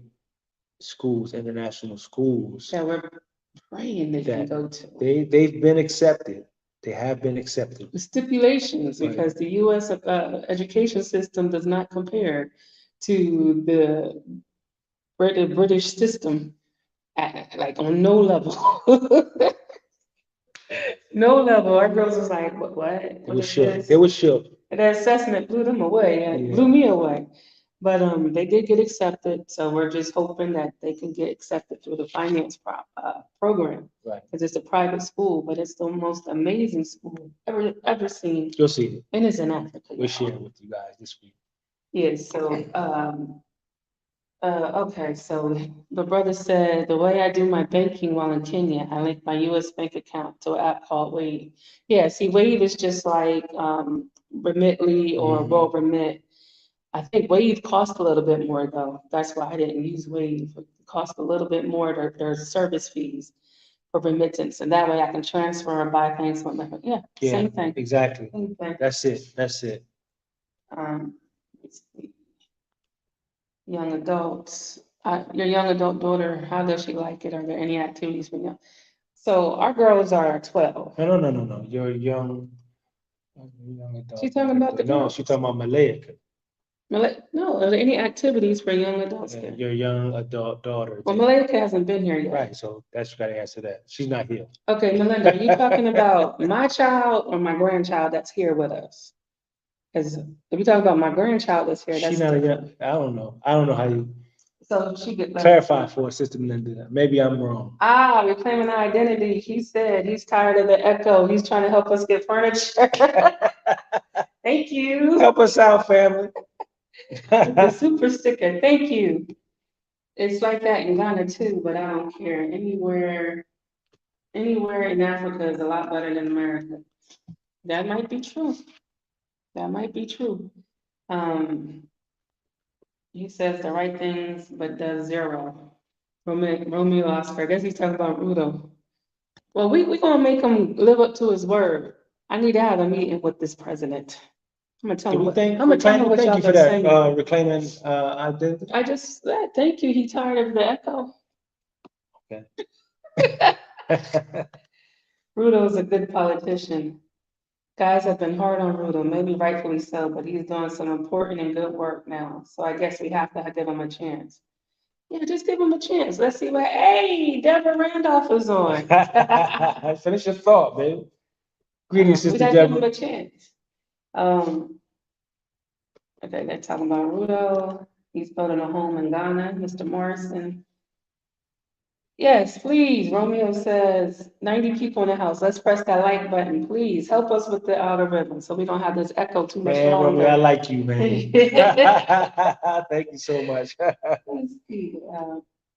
schools, international schools That we're praying they can that go to. they've been accepted. They have been accepted. The stipulations, Right. because the U.S. Education system does not compare to the British system, like on no level. No level. Our girls was like, what? They What were is shook. this? They were shook. And the assessment blew them away, and it blew Yeah. me away. But they did get accepted, so we're just hoping that they can get accepted through the finance program. Right. Because it's a private school, but it's the most amazing school ever seen, You'll see it. and it's in Africa. We'll y'all. share it with you guys this week. Yes, so okay, so the brother said, the way I do my banking while in Kenya, I link my US bank account to an app called Wave. Yeah, see, Wave is just like Remitly or Mhm. Roll Remit. I think Wave costs a little bit more though. That's why I didn't use Wave. It costs a little bit more. There's service fees for remittance, and that way I can transfer and buy things from my, yeah, same thing. Exactly. Same thing. That's it. That's it. Let's see. Young adults, your young adult daughter, how does she like it? Are there any activities for young? So our girls are 12. No. You're young adult. She's talking about the No, girls. she's talking about Malaya. No, are there any activities for young adults there? Your young adult daughter. Well, Malika hasn't been here yet. Right. So that's you got to answer that. She's not here. Okay, Melinda, are you talking about my child or my grandchild that's here with us? Because if you talk about my grandchild that's here, that's She's not a different. young. I don't know. I don't know how you So she could clarify for us, Sister Melinda. Maybe I'm wrong. Reclaiming identity. He said he's tired of the echo. He's trying to help us get furniture. Thank you. Help us out, family. The super sticker. Thank you. It's like that in Ghana too, but I don't care. Anywhere in Africa is a lot better than America. That might be true. That might be true. He says the right things, but does zero. Romeo Oscar. I guess he's talking about Ruto. Well, we gonna make him live up to his word. I need to have a meeting with this president. I'm gonna tell him. I'm gonna tell him what thank y'all you for been that saying. reclaiming identity. I just said thank you. He tired of the echo. Okay. Ruto's a good politician. Guys have been hard on Ruto, maybe rightfully so, but he's doing some important and good work now. So I guess we have to give him a chance. Yeah, just give him a chance. Let's see what. Hey, Deborah Randolph is on. Finish your thought, baby. Greetings, We Sister gotta give him Deborah. a chance. Okay, they're talking about Ruto. He's building a home in Ghana, Mr. Morrison. Yes, please. Romeo says 90 people in the house. Let's press that like button. Please help us with the algorithm so we don't have this echo too much Man, Romeo, I longer. like you, man. Thank you so much. Let's see.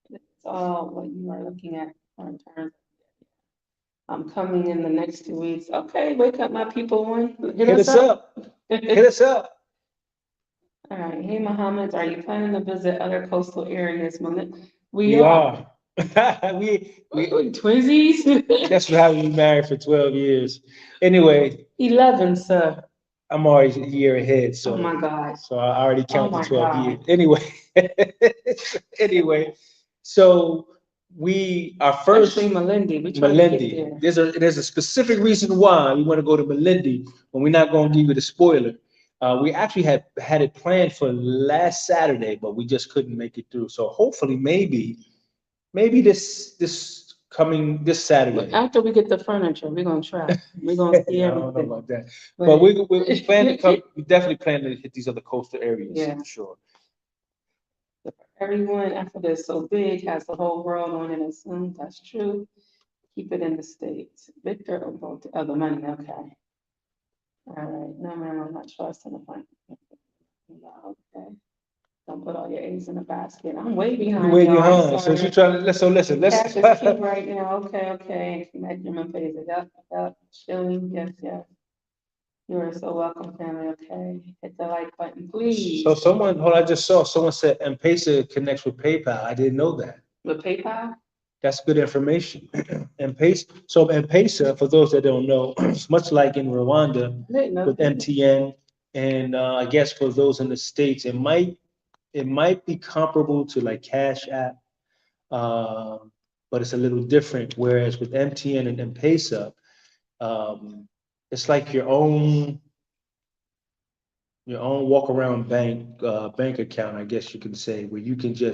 It's all what you are looking at in terms. I'm coming in the next 2 weeks. Okay, wake up, my people. One, Hit us up. Hit us up. All right. Hey, Mohammed, are you planning to visit other coastal areas? We are. we Twinsies. that's how we married for 12 years. Anyway, 11, sir. I'm always a year ahead, Oh my God. so I already Oh count the my 12 God. years. Anyway, so our first Especially Melindy. We trying to get Melindy. there. There's a specific reason why we want to go to Melindy, but we're not going to give you the spoiler. We actually had it planned for last Saturday, but we just couldn't make it through. So hopefully, maybe this Saturday. After we get the furniture, we're gonna try. We're gonna see I don't know everything. about that, but we plan to come. We definitely plan to hit these other coastal areas Yeah. for sure. Everyone, Africa is so big, has the whole world on it assumed that's true. Keep it in the States. Victor about the other money, okay. All right, no, ma'am, I'm not trusting the fund. Okay. Don't put all your eggs in a basket. I'm way behind. You way y'all. I'm behind. So sorry. you trying to listen. Cash is king right now. Okay. Measurement pays it. Yep. Shilling, yes. You are so welcome, family. Okay. Hit the like button, please. So I just saw someone said M-Pesa connects with PayPal. I didn't know that. With PayPal? That's good information. M-Pesa, for those that don't know, it's much like in Rwanda with MTN, and I guess for those in the States, it might be comparable to like Cash App, but it's a little different. Whereas with MTN and M-Pesa, it's like your own walk around bank account, I guess you can say, where you can do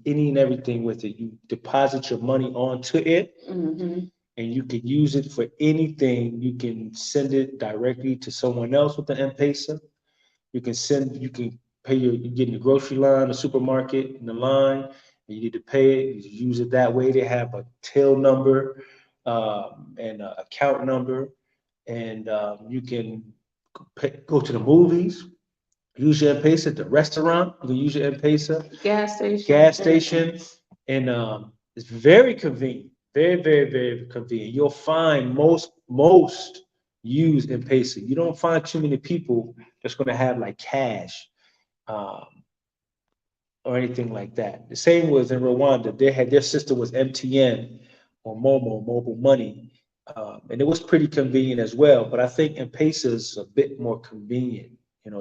any and everything with it. You deposit your money onto it, and you can use it for anything. You can send it directly to someone else with the M-Pesa. You can pay you get in the grocery line, the supermarket, in the line, and you need to pay it. You use it that way. They have a till number and an account number, and you can go to the movies, use your M-Pesa at the restaurant, you can use your M-Pesa. Gas station, and it's very convenient, very convenient. You'll find most use M-Pesa. You don't find too many people that's going to have like cash um, or anything like that. The same was in Rwanda. Their system was MTN or Momo, mobile money, and it was pretty convenient as well. But I think M-Pesa is a bit more convenient.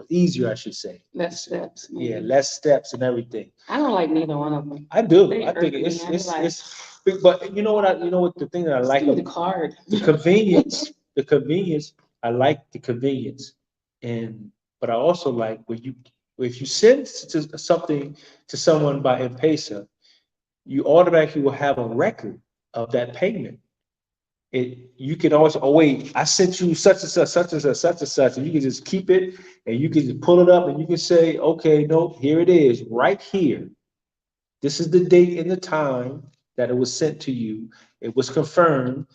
Easier, I should say. Less steps. Maybe. Yeah, less steps and everything. I don't like neither one of them. I do. I think it's but you know what the thing that I like the card. The convenience. I like the convenience, but I also like if you send something to someone by M-Pesa, you automatically will have a record of that payment. You can always, oh wait, I sent you such and such, and you can just keep it, and you can just pull it up, and you can say, okay, no, here it is, right here. This is the date and the time that it was sent to you. It was confirmed.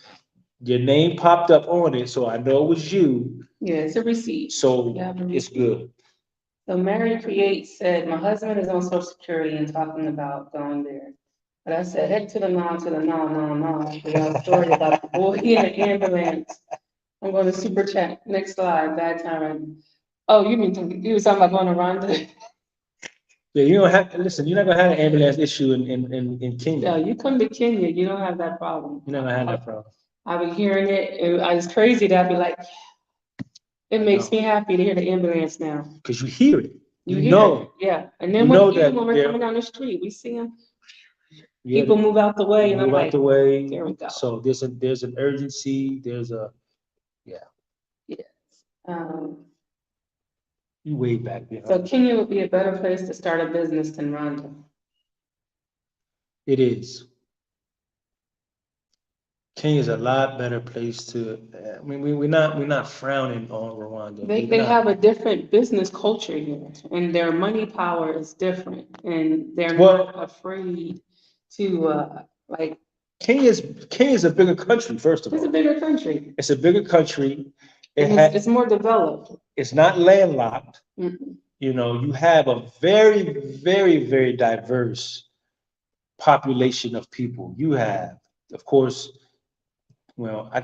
Your name popped up on it, so I know it was you. Yeah, it's a receipt. So it's good. So Mary Create said, my husband is on Social Security and talking about going there. But I said, head to the no. We got a story about the boy in the ambulance. I'm going to super chat. Next slide, bad time. Oh, you was talking about going to Rwanda? Yeah, you don't have, listen, you're not gonna have an ambulance issue in Kenya. No, you come to Kenya, you don't have that problem. You're not gonna have that problem. I've been hearing it, it's crazy that I'd be like, it makes me happy to hear the ambulance now. Because you hear it. You know. It. Yeah. And then when we're coming down the street, we see them. People move out the way, and I'm like, there we go. So there's an urgency. There's a Yes. You way back behind. So Kenya would be a better place to start a business than Rwanda. It is. Kenya is a lot better place to. I mean, we're not frowning on Rwanda. They have a different business culture here, and their money power is different, and they're not afraid to like Kenya's a bigger country, first of It's a all. bigger country. It's a bigger country. It And has, it's more developed. it's not landlocked. Mm-mm. You know, you have a very, very, very diverse population of people. You have, of course, well, I'm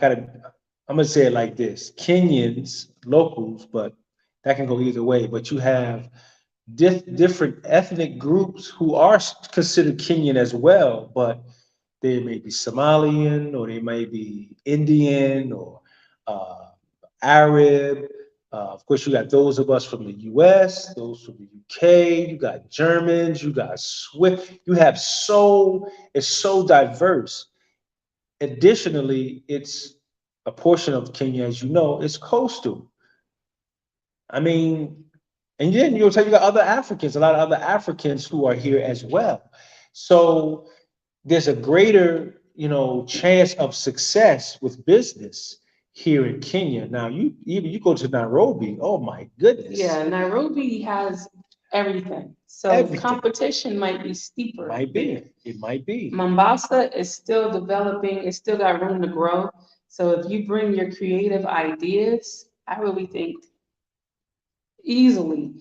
gonna say it like this: Kenyans, locals, but that can go either way. But you have different ethnic groups who are considered Kenyan as well, but they may be Somalian or they may be Indian or uh, Arab. Of course, you got those of us from the US, those from the UK, you got Germans, you got Swiss. It's so diverse. Additionally, it's a portion of Kenya, as you know, is coastal. I mean, and then you'll tell you got other Africans, a lot of other Africans who are here as well. So there's a greater, chance of success with business here in Kenya. Now, you go to Nairobi, oh my goodness. Yeah, Nairobi has everything. So Everything. competition might be steeper. Might be. It might be. Mombasa is still developing, it's still got room to grow. So if you bring your creative ideas, I really think easily,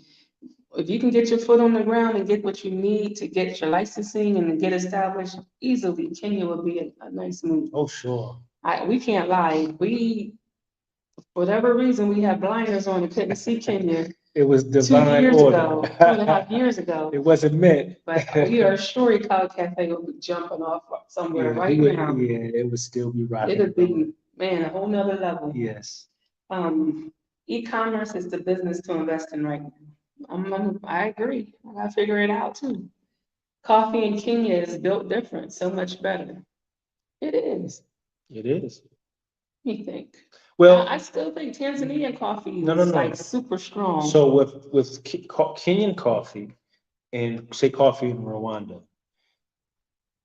if you can get your foot on the ground and get what you need to get your licensing and get established, easily, Kenya would be a nice move. Oh, sure. We can't lie. For whatever reason, we had blinders on and couldn't see Kenya It was 2 divine years order. ago, 2.5 years ago. It wasn't meant. But we are sure Ecology Cafe will be jumping off somewhere Yeah, right now. yeah, it would still be rocking. It'll be, man, a whole nother level. Yes. E-commerce is the business to invest in right now. I agree. I gotta figure it out too. Coffee in Kenya is built different, so much better. It is. It is. You think? Well, I still think Tanzanian coffee No, is no, no. like super strong. so with Kenyan coffee and say coffee in Rwanda,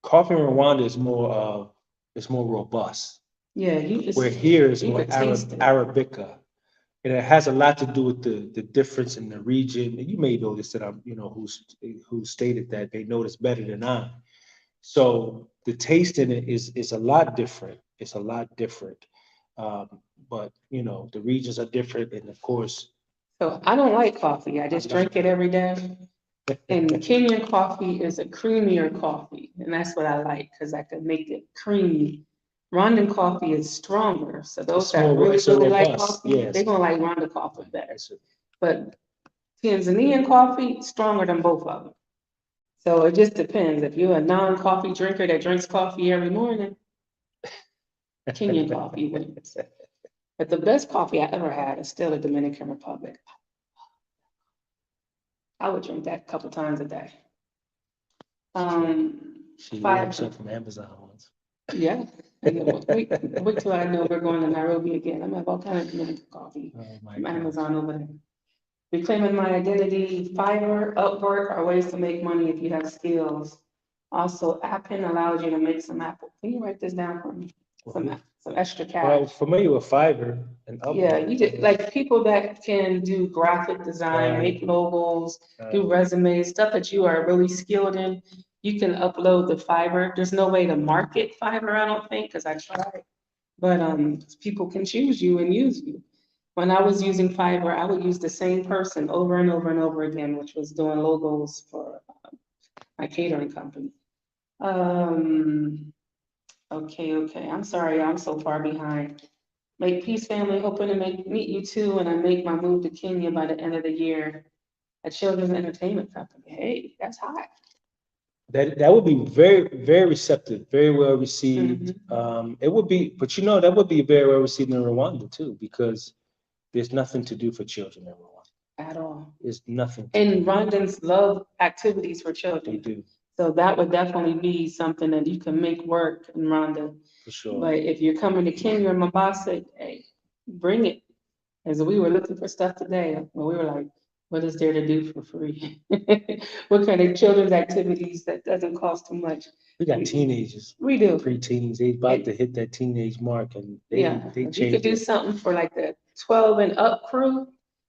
coffee in Rwanda is more robust. Yeah, Where here is you more could taste it. Arabica. And it has a lot to do with the difference in the region. And you may notice that who stated that they notice better than I. So the taste in it is a lot different. It's a lot different. But the regions are different, and of course, So I don't like coffee. I just drink it every day. And Kenyan coffee is a creamier coffee, and that's what I like because I can make it creamy. Rwandan coffee is stronger, so those that really like robust, coffee, yes. they're gonna like Rwanda coffee better. But Tanzanian coffee, stronger than both of them. So it just depends. If you're a non-coffee drinker that drinks coffee every morning, Kenyan coffee wins. But the best coffee I ever had is still the Dominican Republic. I would drink that a couple times a day. She Five- ordered some from Amazon once. Yeah. Wait till I know we're going to Nairobi again. I'm gonna have all kind of Dominican coffee Oh my from gosh. Amazon over there. Reclaiming my identity, Fiverr, Upwork are ways to make money if you have skills. Also, Appen allows you to make some Apple. Can you write this down for me? Some extra cash. Well, familiar with Fiverr and Upwork. Yeah, you just like people that can do graphic design, make logos, do resumes, stuff that you are really skilled in. You can upload the Fiverr. There's no way to market Fiverr, I don't think, because I tried. But people can choose you and use you. When I was using Fiverr, I would use the same person over and over and over again, which was doing logos for my catering company. Okay. I'm sorry, I'm so far behind. Make peace, family. Hoping to meet you too when I make my move to Kenya by the end of the year. A children's entertainment company. Hey, that's hot. That would be very, very receptive, very well received. It would be, but that would be very well received in Rwanda too, because there's nothing to do for children in Rwanda. At all. There's nothing. And Rwandans love activities for They children. do, So that would definitely be something that you can make work in Rwanda. for sure. But if you're coming to Kenya or Mombasa, hey, bring it. As we were looking for stuff today, when we were like, what is there to do for free? What kind of children's activities that doesn't cost too much? We got teenagers, We do. pre-teens, they about to hit that teenage mark, and they If you could change do it. something for like the 12 and up crew,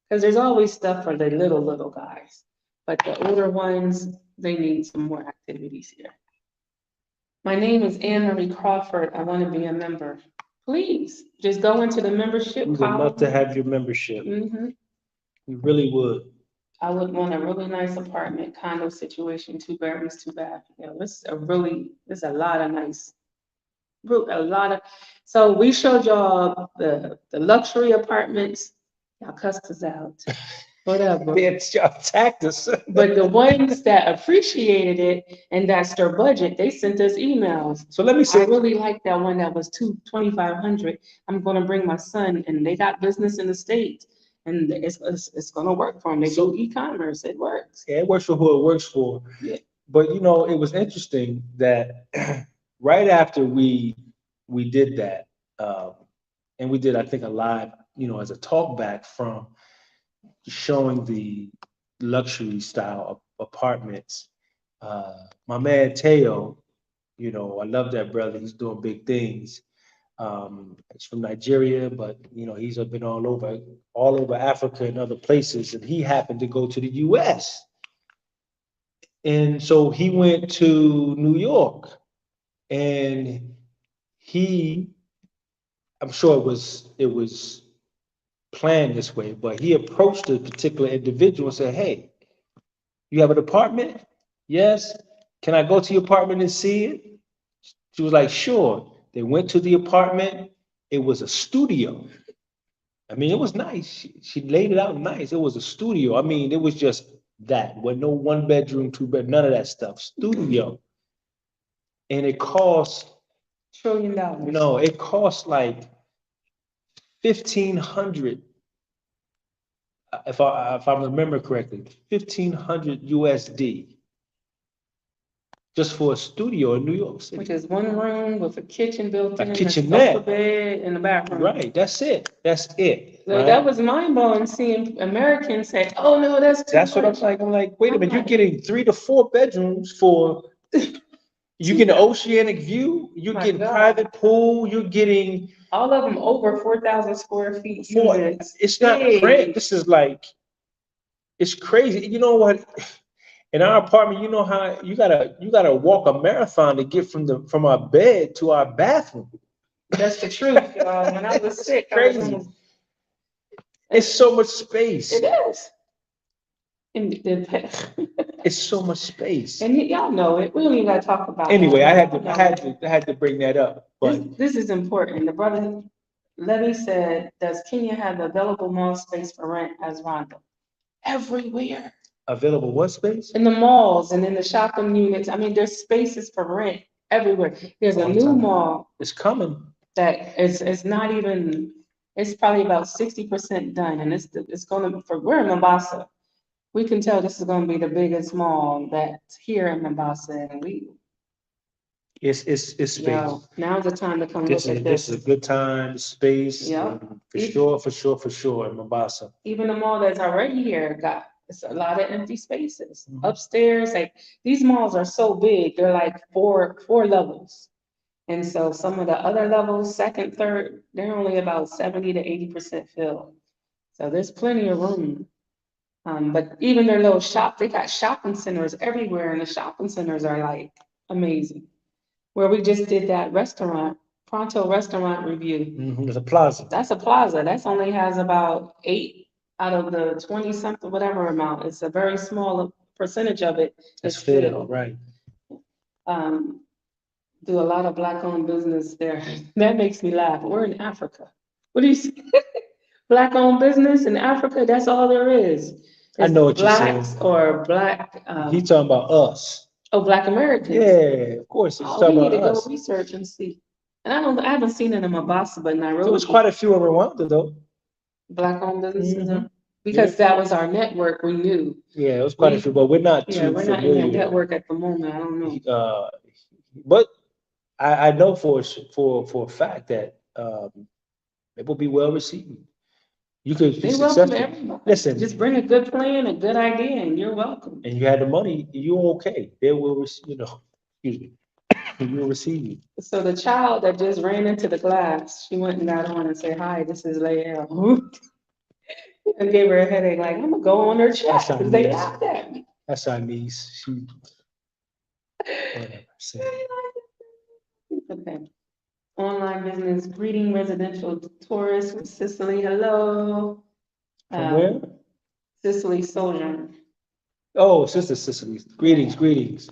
because there's always stuff for the little guys. But the older ones, they need some more activities here. My name is Anne Marie Crawford. I want to be a member. Please, just go into the membership We would love column. to have your membership. Mhm. We really would. I would want a really nice apartment condo situation, 2 bedrooms, 2 bath. You know, it's a lot of nice, a lot of. So we showed y'all the luxury apartments. Y'all cussed us out, whatever. Bitch, y'all attacked us. But the ones that appreciated it and that's their budget, they sent us emails. So let me I say, really like that one that was 2,500. I'm gonna bring my son, and they got business in the States, and it's gonna work for them. They do e-commerce, it works. yeah, it works for who it works for. Yeah. But you know, it was interesting that right after we did that, and we did, I think, a live, you know, as a talk back from showing the luxury style apartments. My man Teo, you know, I love that brother. He's doing big things. He's from Nigeria, but you know, he's been all over Africa and other places, and he happened to go to the U.S. And so he went to New York, and he, I'm sure it was planned this way, but he approached a particular individual and said, "Hey, you have an apartment? Yes. Can I go to your apartment and see it?" She was like, "Sure." They went to the apartment. It was a studio. I mean, it was nice. She laid it out nice. It was a studio. I mean, it was just that, with no 1 bedroom, 2 bed, none of that stuff. Studio. And it cost, $1 trillion. no, it cost like 1,500, if I remember correctly, 1,500 USD just for a studio in New York City. Which is one room with a kitchen built in, A a kitchenette. sofa bed, and a bathroom. Right, that's it. That's it. So Right? that was mind blowing seeing Americans say, "Oh no, that's too That's what I'm much." like. I'm like, wait a minute, you're like- getting 3 to 4 bedrooms for you get an oceanic view, you're My getting God. private pool, you're getting All of them over 4,000 square feet four. units. It's not Big. cramped. This is like, it's crazy. You know what? In our apartment, you know how you gotta walk a marathon to get from our bed to our bathroom. That's the truth, y'all. When I was sick, I was Crazy. almost. It's so much space. It is. And It's so much space. and y'all know it. We don't even gotta talk about Anyway, that. I had to bring that up. But This is important. The brother Levy said, "Does Kenya have available mall space for rent as Rwanda?" Everywhere. available what space? In the malls and in the shopping units. I mean, there's spaces for rent everywhere. There's a All the new time. mall It's coming. that it's not even, it's probably about 60% done, and it's gonna, we're in Mombasa. We can tell this is gonna be the biggest mall that's here in Mombasa, and It's space. now's the time to come This look is at this is this. a good time, space, Yeah. for sure in Mombasa. Even the mall that's already here got, it's a lot of empty spaces Mhm. upstairs. Like, these malls are so big, they're like four levels. And so some of the other levels, second, third, they're only about 70 to 80% filled. So there's plenty of room. But even their little they got shopping centers everywhere, and the shopping centers are like amazing. Where we just did that restaurant, Pronto restaurant review. There's a plaza. That's a plaza. That's only has about 8 out of the 20 something, whatever amount. It's a very small percentage of it It's is filled, filled. right? Do a lot of Black-owned business there. That makes me laugh. We're in Africa. What do you say? Black-owned business in Africa, that's all there is. I know what you're Blacks saying. or Black, He's talking about us. Black Americans. Yeah, of course. He's Oh, we talking need to about go us. research and see. And I haven't seen it in Mombasa, but Nairobi. There was quite a few in Rwanda though. Black-owned businesses, Mhm. because that was our network, we knew. Yeah, it was quite a few, but we're not Yeah, too we're not in that familiar. network at the moment, I don't know. But I know for a fact that it will be well received. You could be They welcome successful. everybody. Listen, Just bring a good plan, a good idea, and you're welcome. and you had the money, you're okay. They will, excuse me, you will receive you. So the child that just ran into the class, she went and got on and said, "Hi, this is Leah." And gave her a headache, like, I'm gonna go on her chat, That's our because they niece. laughed at me. That's our niece. She, whatever. So, Okay. Online business, greeting residential tourists from Sicily, hello. From where? Sicily Sojourn. Oh, Sister Sicily. Greetings, greetings.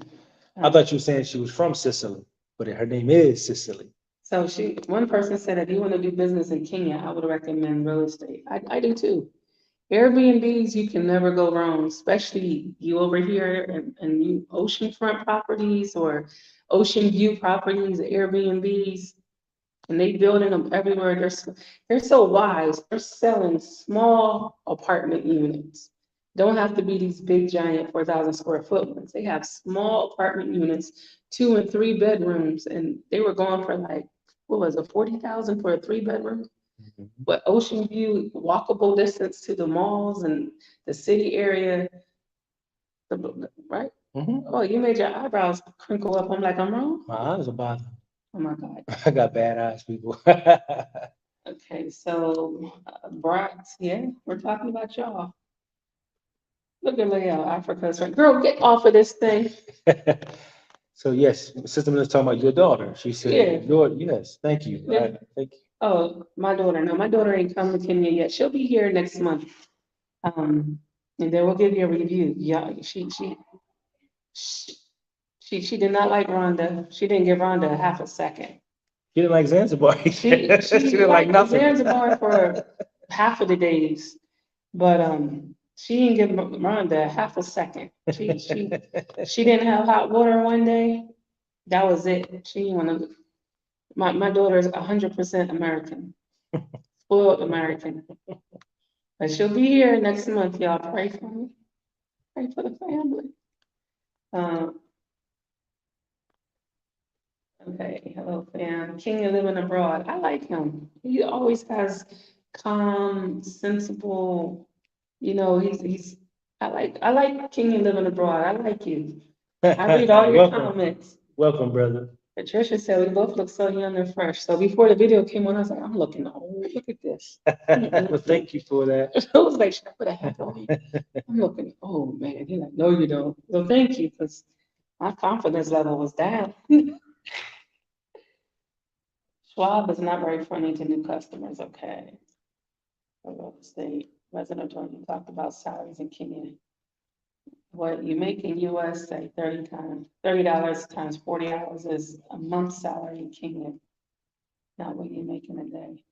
I thought you were saying she was from Sicily, but her name is Sicily. So one person said, if you want to do business in Kenya, I would recommend real estate. I do too. Airbnbs, you can never go wrong, especially you over here and you oceanfront properties or ocean view properties, Airbnbs, and they building them everywhere. They're so wise. They're selling small apartment units. Don't have to be these big giant 4,000 square foot ones. They have small apartment units, 2 and 3 bedrooms, and they were going for like, what was it, 40,000 for a 3 bedroom? But ocean view, walkable distance to the malls and the city area, right? Oh, you made your eyebrows crinkle up. I'm like, I'm wrong? My eyes are bothering. Oh my God. I got bad eyes, people. Okay, so brides, yeah, we're talking about y'all. Look at Leo, Africa's right. Girl, get off of this thing. So yes, Sister was talking about your daughter. She said, yes, thank you. Yeah. Thank you. Oh, my daughter. No, my daughter ain't come to Kenya yet. She'll be here next month. And then we'll give you a review. Yeah, she did not like Rwanda. She didn't give Rwanda a half a second. She didn't like Zanzibar. She didn't like nothing. Zanzibar for half of the days, but she didn't give Rhonda half a second. She didn't have hot water one day. That was it. She didn't want to. My daughter is 100% American, spoiled American. But she'll be here next month, y'all. Pray for me. Pray for the family. Okay, hello fam. Kenya living abroad. I like him. He always has calm, sensible, he's I like Kenya living abroad. I like you. I read all your comments. Welcome, brother. Patricia said we both look so young and fresh. So before the video came on, I was like, I'm looking old. Look at this. Well, thank you for that. I was like, should I put a hat on? I'm looking, oh man. He's like, no, you don't. Well, thank you, because my confidence level was down. Schwab is not very friendly to new customers. Okay. Real estate, residential, you talked about salaries in Kenya. What you make in US, say $30 times 40 hours is a month's salary in Kenya. Not what you make in a day.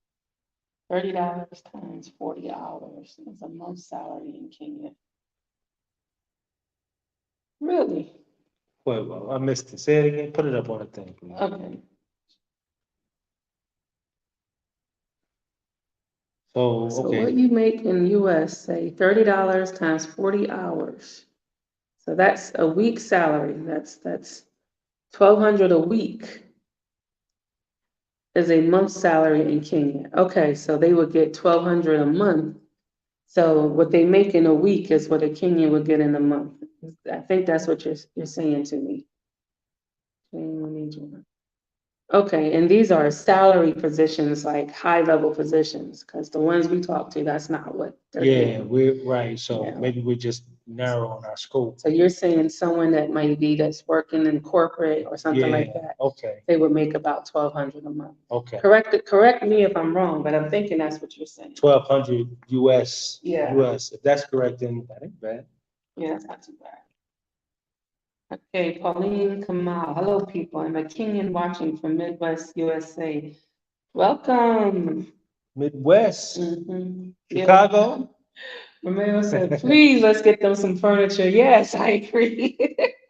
$30 times 40 hours is a month's salary in Kenya. Really? Well, I missed it. Say it again. Put it up on the thing, please. Okay. So what you make in US, say $30 times 40 hours. So that's a week's salary. That's $1,200 a week is a month's salary in Kenya. Okay, so they would get $1,200 a month. So what they make in a week is what a Kenyan would get in a month. I think that's what you're saying to me. Okay, and these are salary positions, like high-level positions, because the ones we talk to, that's not what they're doing. we're right. So maybe we're just narrowing our scope. So you're saying someone that might be that's working in corporate or something like that. Okay. They would make about $1,200 a month. Okay. Correct me if I'm wrong, but I'm thinking that's what you're saying. 1,200 US. Yeah. US. If that's correct, then that ain't bad. Yeah, that's not too bad. Okay, Pauline Kamal. Hello, people. I'm a Kenyan watching from Midwest USA. Welcome. Midwest. Chicago. Yeah. Romeo said, please, let's get them some furniture. Yes, I agree.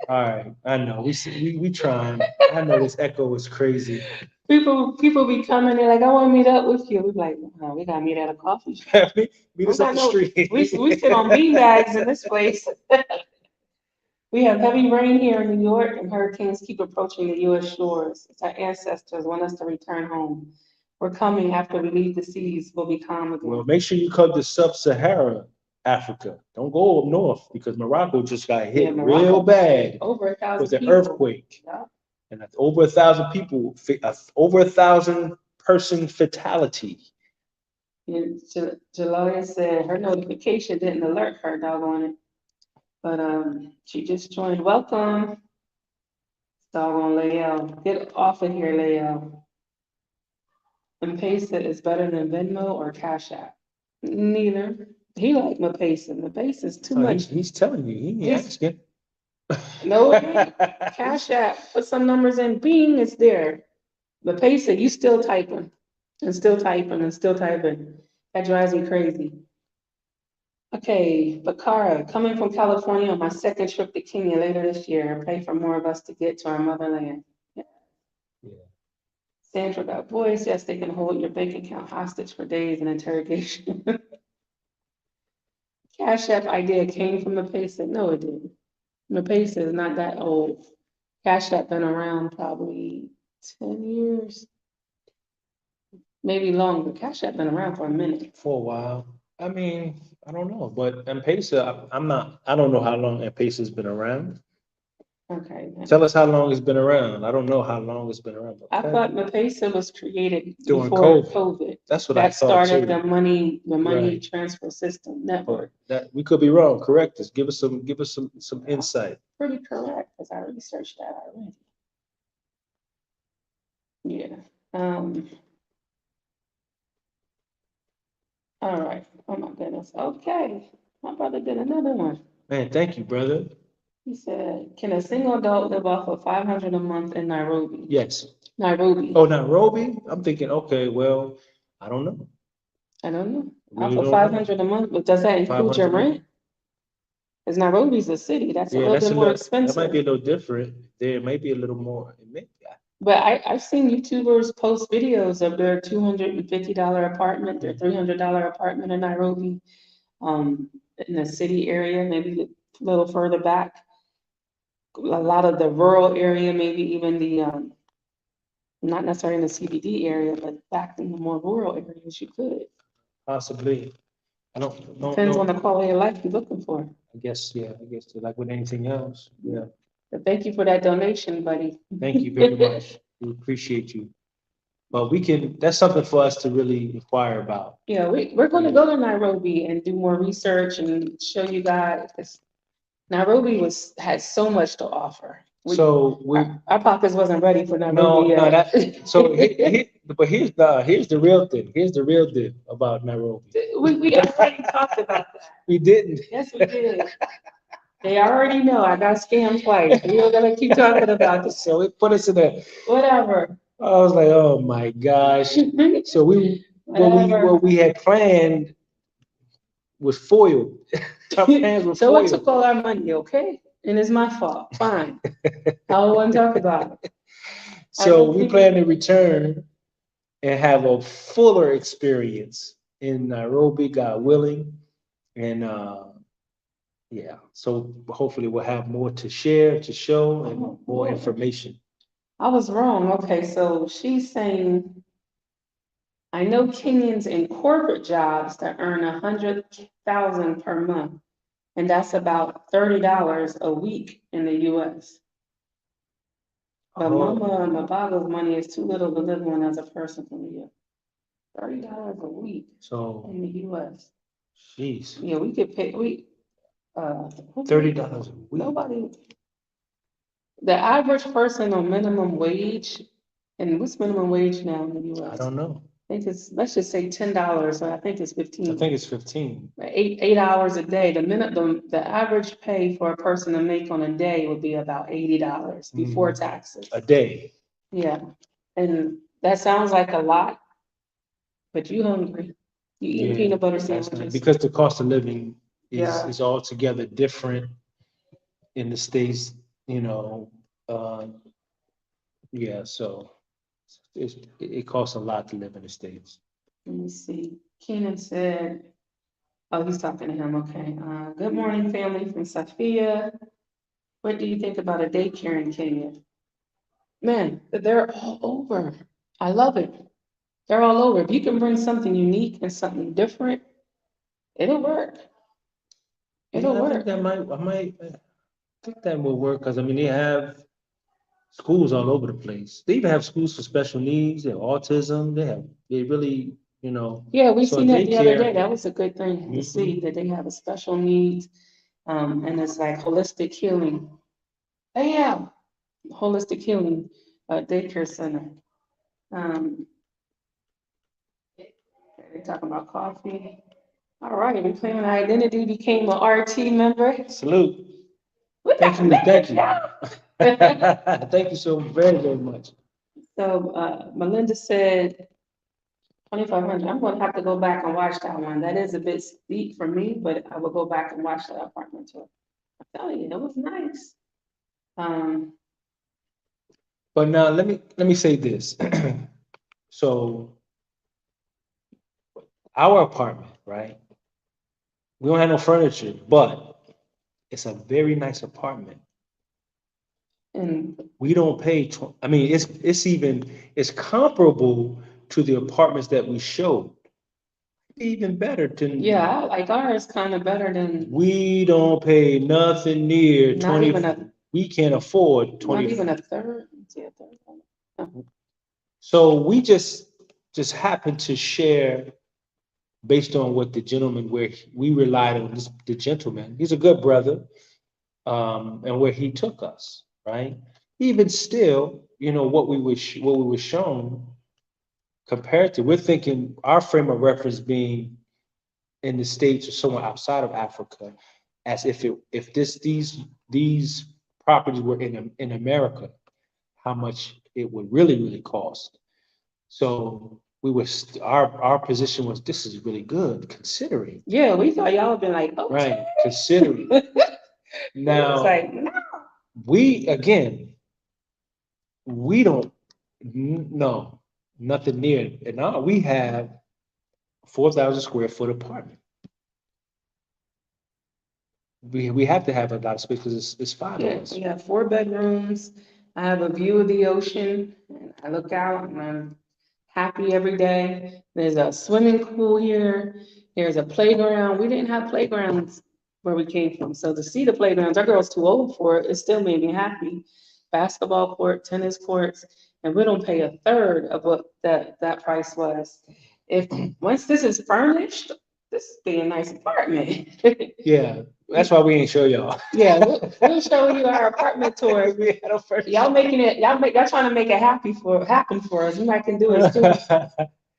All right, I know. We trying. I know this echo is crazy. People be coming, they're like, I want to meet up with you. We're like, oh, we gotta meet at a coffee shop. Meet us up the street. We sit on beanbags in this place. We have heavy rain here in New York, and hurricanes keep approaching the U.S. shores. It's our ancestors want us to return home. We're coming after we leave the seas. We'll be calm again. Well, make sure you come to sub-Sahara Africa. Don't go up north, because Morocco just got hit real bad. Over 1,000 with an people. earthquake. Yeah. And that's over 1,000 people, over 1,000 person fatality. Jaloya said her notification didn't alert her, doggone it. But she just joined. Welcome. Doggone Lael. Get off of here, Lael. M-Pesa is better than Venmo or Cash App. Neither. He like M-Pesa. M-Pesa is too Oh, much. he's telling you, he ain't He's- asking. No, it ain't. Cash App, put some numbers in, bing, it's there. M-Pesa, you still typing and still typing and still typing. That drives me crazy. Okay, Bakara, coming from California on my second trip to Kenya later this year. Pray for more of us to get to our motherland. Yeah. Sandra got voice. Yes, they can hold your bank account hostage for days in interrogation. Cash App idea came from M-Pesa. No, it didn't. M-Pesa is not that old. Cash App been around probably 10 years, maybe longer. Cash App been around for a minute. For a while. I mean, I don't know, but M-Pesa, I don't know how long M-Pesa's been around. Okay. Tell us how long it's been around. I don't know how long it's been around. I thought M-Pesa was created During before COVID. COVID. That's what I That thought started too. the money Right. transfer system network. That, we could be wrong. Correct us. Give us some insight. Pretty correct, because I researched that already. Yeah. All right. Oh my goodness. Okay. My brother did another one. Man, thank you, brother. He said, can a single adult live off of 500 a month in Nairobi? Yes. Nairobi. Oh, Nairobi? I'm thinking, okay, well, I don't know. I don't know. Really Off don't of know. 500 a month, but does that include your 500 a month. rent? Because Nairobi's a city. That's a Yeah, little that's bit a more little, that might expensive. be a little different. There may be a little more. But I've seen YouTubers post videos of their $250 apartment, their $300 apartment in Nairobi, in the city area, maybe a little further back. A lot of the rural area, maybe even the, not necessarily in the CBD area, but back in the more rural areas, you could. Possibly. I don't Depends on know. the quality of life you're looking for. I guess like with anything else. Yeah. But thank you for that donation, buddy. Thank you very much. We appreciate you. But that's something for us to really inquire about. Yeah, we're going to go to Nairobi and do more research and show you guys, because Nairobi has so much to offer. Our pockets wasn't ready for Nairobi yet. But here's the real thing. Here's the real thing about Nairobi. We already talked about that. We didn't. Yes, we did. They already know I got scammed twice. We were gonna keep talking about this. So it put us in a. Whatever. I was like, oh my gosh. So what we had planned was foiled. Our plans were So it foiled. took all our money, okay? And it's my fault. Fine. I want to talk about it. So we plan to return and have a fuller experience in Nairobi, God willing. And yeah, so hopefully we'll have more to share, to show, and more information. I was wrong. Okay, so she's saying, I know Kenyans in corporate jobs that earn 100,000 per month, and that's about $30 a week in the US. But Mama Mabaga's money is too little to live on as a person from the US. $30 a week in the US. Jeez. Yeah, we could pay, $30 a week. Nobody. The average person on minimum wage, and what's minimum wage now in the US? I don't know. I think it's, let's just say $10, so I think it's 15. I think it's 15. 8 hours a day. The average pay for a person to make on a day would be about $80 before taxes. A day. Yeah, and that sounds like a lot, but you hungry. You eat peanut butter sandwiches. Because the cost of living is altogether different in the States, you know. Yeah, so it costs a lot to live in the States. Let me see. Keenan said, oh, he's talking to him. Okay. Good morning, family from Safia. What do you think about a daycare in Kenya? Man, they're all over. I love it. They're all over. If you can bring something unique and something different, it'll work. It'll work. I think that will work, because I mean, they have schools all over the place. They even have schools for special needs and autism. They really, you know. Yeah, we so seen that the other daycare- day. That was a good thing to see, that they have a special needs, and it's like holistic healing. Bam! holistic healing, daycare center. They're talking about coffee. All right, reclaiming identity, became an RT member. Salute. We Thank got you, thank you. man. Thank you so very, very much. So, Melinda said 2,500. I'm gonna have to go back and watch that one. That is a bit steep for me, but I will go back and watch that apartment tour. I'm telling you, it was nice. But now let me say this. So our apartment, right? We don't have no furniture, but it's a very nice apartment. And We don't pay. I mean, it's comparable to the apartments that we showed. Even better than. yeah, like ours kind of better than, We don't pay nothing near not 20. even a, We can't afford not 20. even a third. Let's see, a third. So we just happened to share based on what the gentleman, where we relied on the gentleman. He's a good brother, and where he took us, right? Even still, what we were shown compared to, we're thinking our frame of reference being in the States or somewhere outside of Africa, as if these properties were in America, how much it would really cost. So our position was, this is really good considering. Yeah, we thought y'all would been like, okay. Right, considering. It's Now, like, no. we don't, no, nothing near it. And now we have 4,000 square foot apartment. We have to have a lot of space because it's 5 of Yeah, us. we have 4 bedrooms. I have a view of the ocean. And I look out and I'm happy every day. There's a swimming pool here. There's a playground. We didn't have playgrounds where we came from. So to see the playgrounds, our girl's too old for it. It still made me happy. Basketball court, tennis courts, and we don't pay a third of what that price was. Once this is furnished, this would be a nice apartment. Yeah, that's why we ain't show y'all. Yeah, we'll show you our apartment tour. We had a first. Y'all trying to make it happen for us. We might can do it too.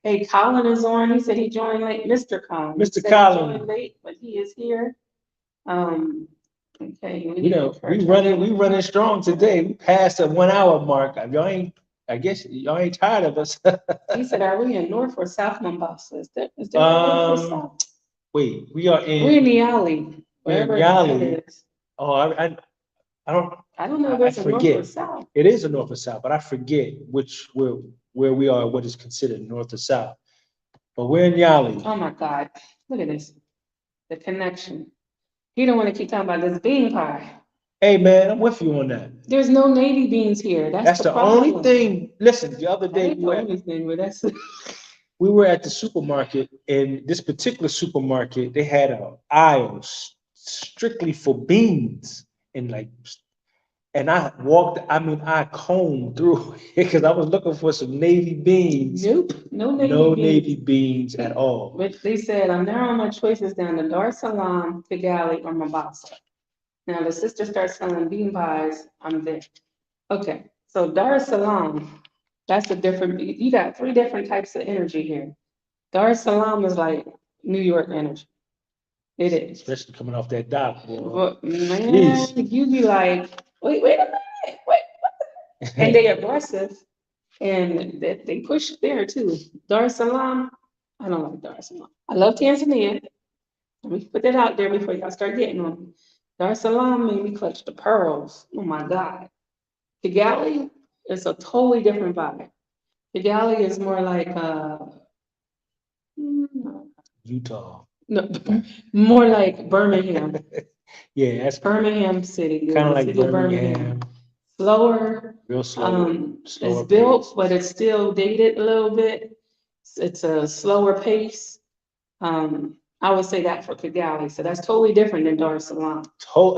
Hey, Colin is on. He said he joined late. Mr. Colin. He Mr. said he Colin. joined late, but he is here. Okay. We running strong today. We passed the 1 hour mark. I guess y'all ain't tired of us. He said, are we in North or South Mombasa? Is there North or South? Wait, we're in the alley. We're in Wherever Yali. that is. Oh, I don't know if it's a North or forget. South. It is a north or south, but I forget where we are, what is considered north or south. But we're in Yali. Oh my God, look at this. The connection. He don't want to keep talking about this bean pie. Hey man, I'm with you on that. There's no navy beans here. That's the only problem. thing. Listen, the other That day ain't the only thing, but that's we were at the supermarket, and this particular supermarket, they had a aisle strictly for beans, and I combed through it because I was looking for some navy beans. nope, no Navy beans at all. But they said I'm narrowing my choices down to Dar es Salaam, Kigali, or Mombasa. Now the sister starts selling bean pies. I'm there. Okay, so Dar es Salaam, that's a different. You got 3 different types of energy here. Dar es Salaam is like New York energy. It is. Especially coming off that dock, boy. But man, Jeez. you be like, wait a minute, wait. And they aggressive, and they push there too. Dar es Salaam, I don't like Dar es Salaam. I love Tanzania. Let me put that out there before y'all start getting on. Dar es Salaam made me clutch the pearls. Oh my God. Kigali is a totally different vibe. Kigali is more like Utah. no, more like Birmingham. Yeah, that's Birmingham City. kind of like City of Birmingham. Slower. Real slow. It's built, but it's still dated a little bit. It's a slower pace. I would say that for Kigali. So that's totally different than Dar es Salaam.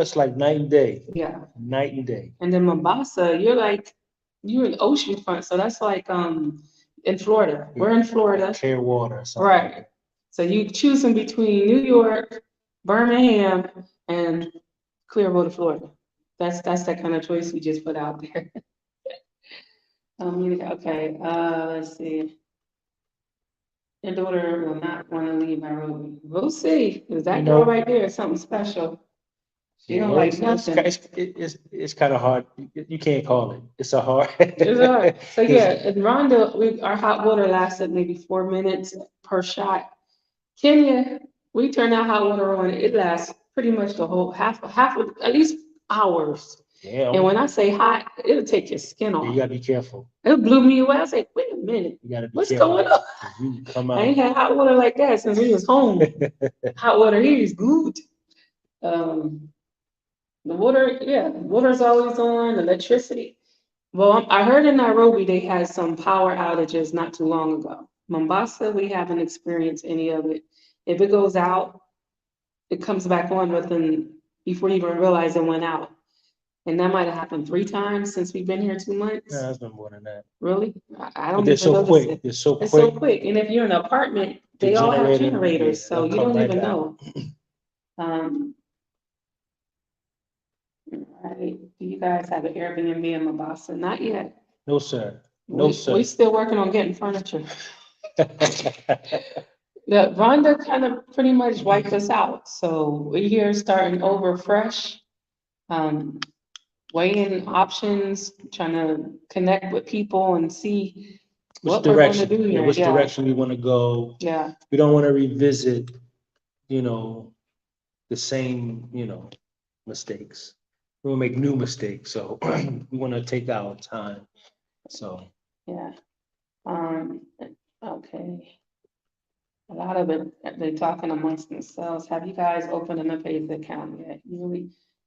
It's like night and day. Yeah. Night and day. And then Mombasa, you're in oceanfront. So that's like in Florida. We're in Florida. Clearwater or something. Right. So you choosing between New York, Birmingham, and Clearwater, Florida. That's that kind of choice we just put out there. Okay, let's see. Your daughter will not want to leave Nairobi. We'll see, because that You girl know, right there is something special. She don't yeah, like nothing. it's kind of hard. You can't call it. It's a hard. It's hard. So yeah, It's- in Rwanda, our hot water lasted maybe 4 minutes per shot. Kenya, we turn our hot water on, it lasts pretty much the whole half of at least hours. yeah, And when I say hot, it'll take your skin you off. gotta be careful. It blew me away. I was like, wait a minute, You gotta be what's careful. going on? You come I ain't out. had hot water like that since we was home. Hot water here is good. The water, yeah, water's always on, electricity. Well, I heard in Nairobi they had some power outages not too long ago. Mombasa, we haven't experienced any of it. If it goes out, it comes back on before you even realize it went out. And that might have happened 3 times since we've been here 2 months. No, it's no more than that. Really? I But don't they're even so notice quick. it. They're so It's so quick. quick. And if you're in an apartment, The they all have generator, generators, yeah, so they'll you come don't right even back. know. Right. Do you guys have an Airbnb in Mombasa? Not yet. No, sir. No, We sir. still working on getting furniture. The Rwanda kind of pretty much wiped us out, so we're here starting over fresh. Weighing options, trying to connect with people and see Which what we're gonna direction? do Yeah, here. which Yeah, direction we want to go? yeah, We don't want to revisit, you know, the same, mistakes. We'll make new mistakes. So we want to take our time. So yeah. Okay. A lot of it, they're talking amongst themselves. Have you guys opened an FA's account yet?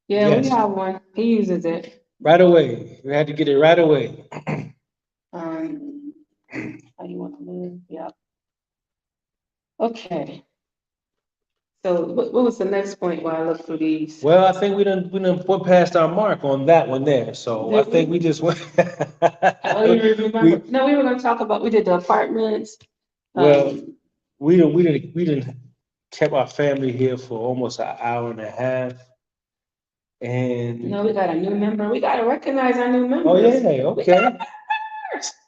Yeah, we yes, have one. He uses it. right away. We had to get it right away. How you want to live? Yeah. Okay. So what was the next point while I look through these? Well, I think we done went past our mark on that one there. So I Did think we? we just went. I don't even remember. We, No, we were gonna talk about, we did the apartments. well, Um, we didn't kept our family here for almost an hour and a half. And no, we got a new member. We gotta recognize our new members. oh yeah, okay.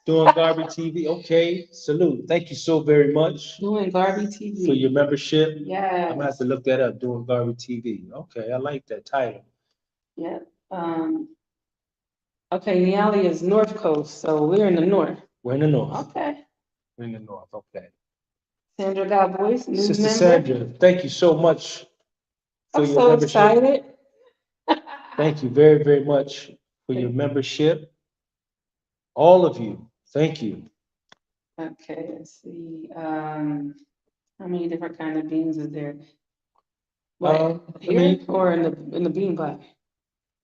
Doing Garbage TV. Okay, salute. Thank you so very much Doing Garvey TV. for your membership. Yeah. I'm gonna have to look that up. Doing Garbage TV. Okay, I like that title. Yeah. Okay, Niali is North Coast, so we're in the north. We're in the north. Okay. We're in the north. Okay. Sandra got voice, new Sister member. Sandra, thank you so much for I'm your so membership. excited. Thank you very, very much for your membership. All of you, thank you. Okay, let's see. How many different kind of beans is there? What, here or in the bean pie?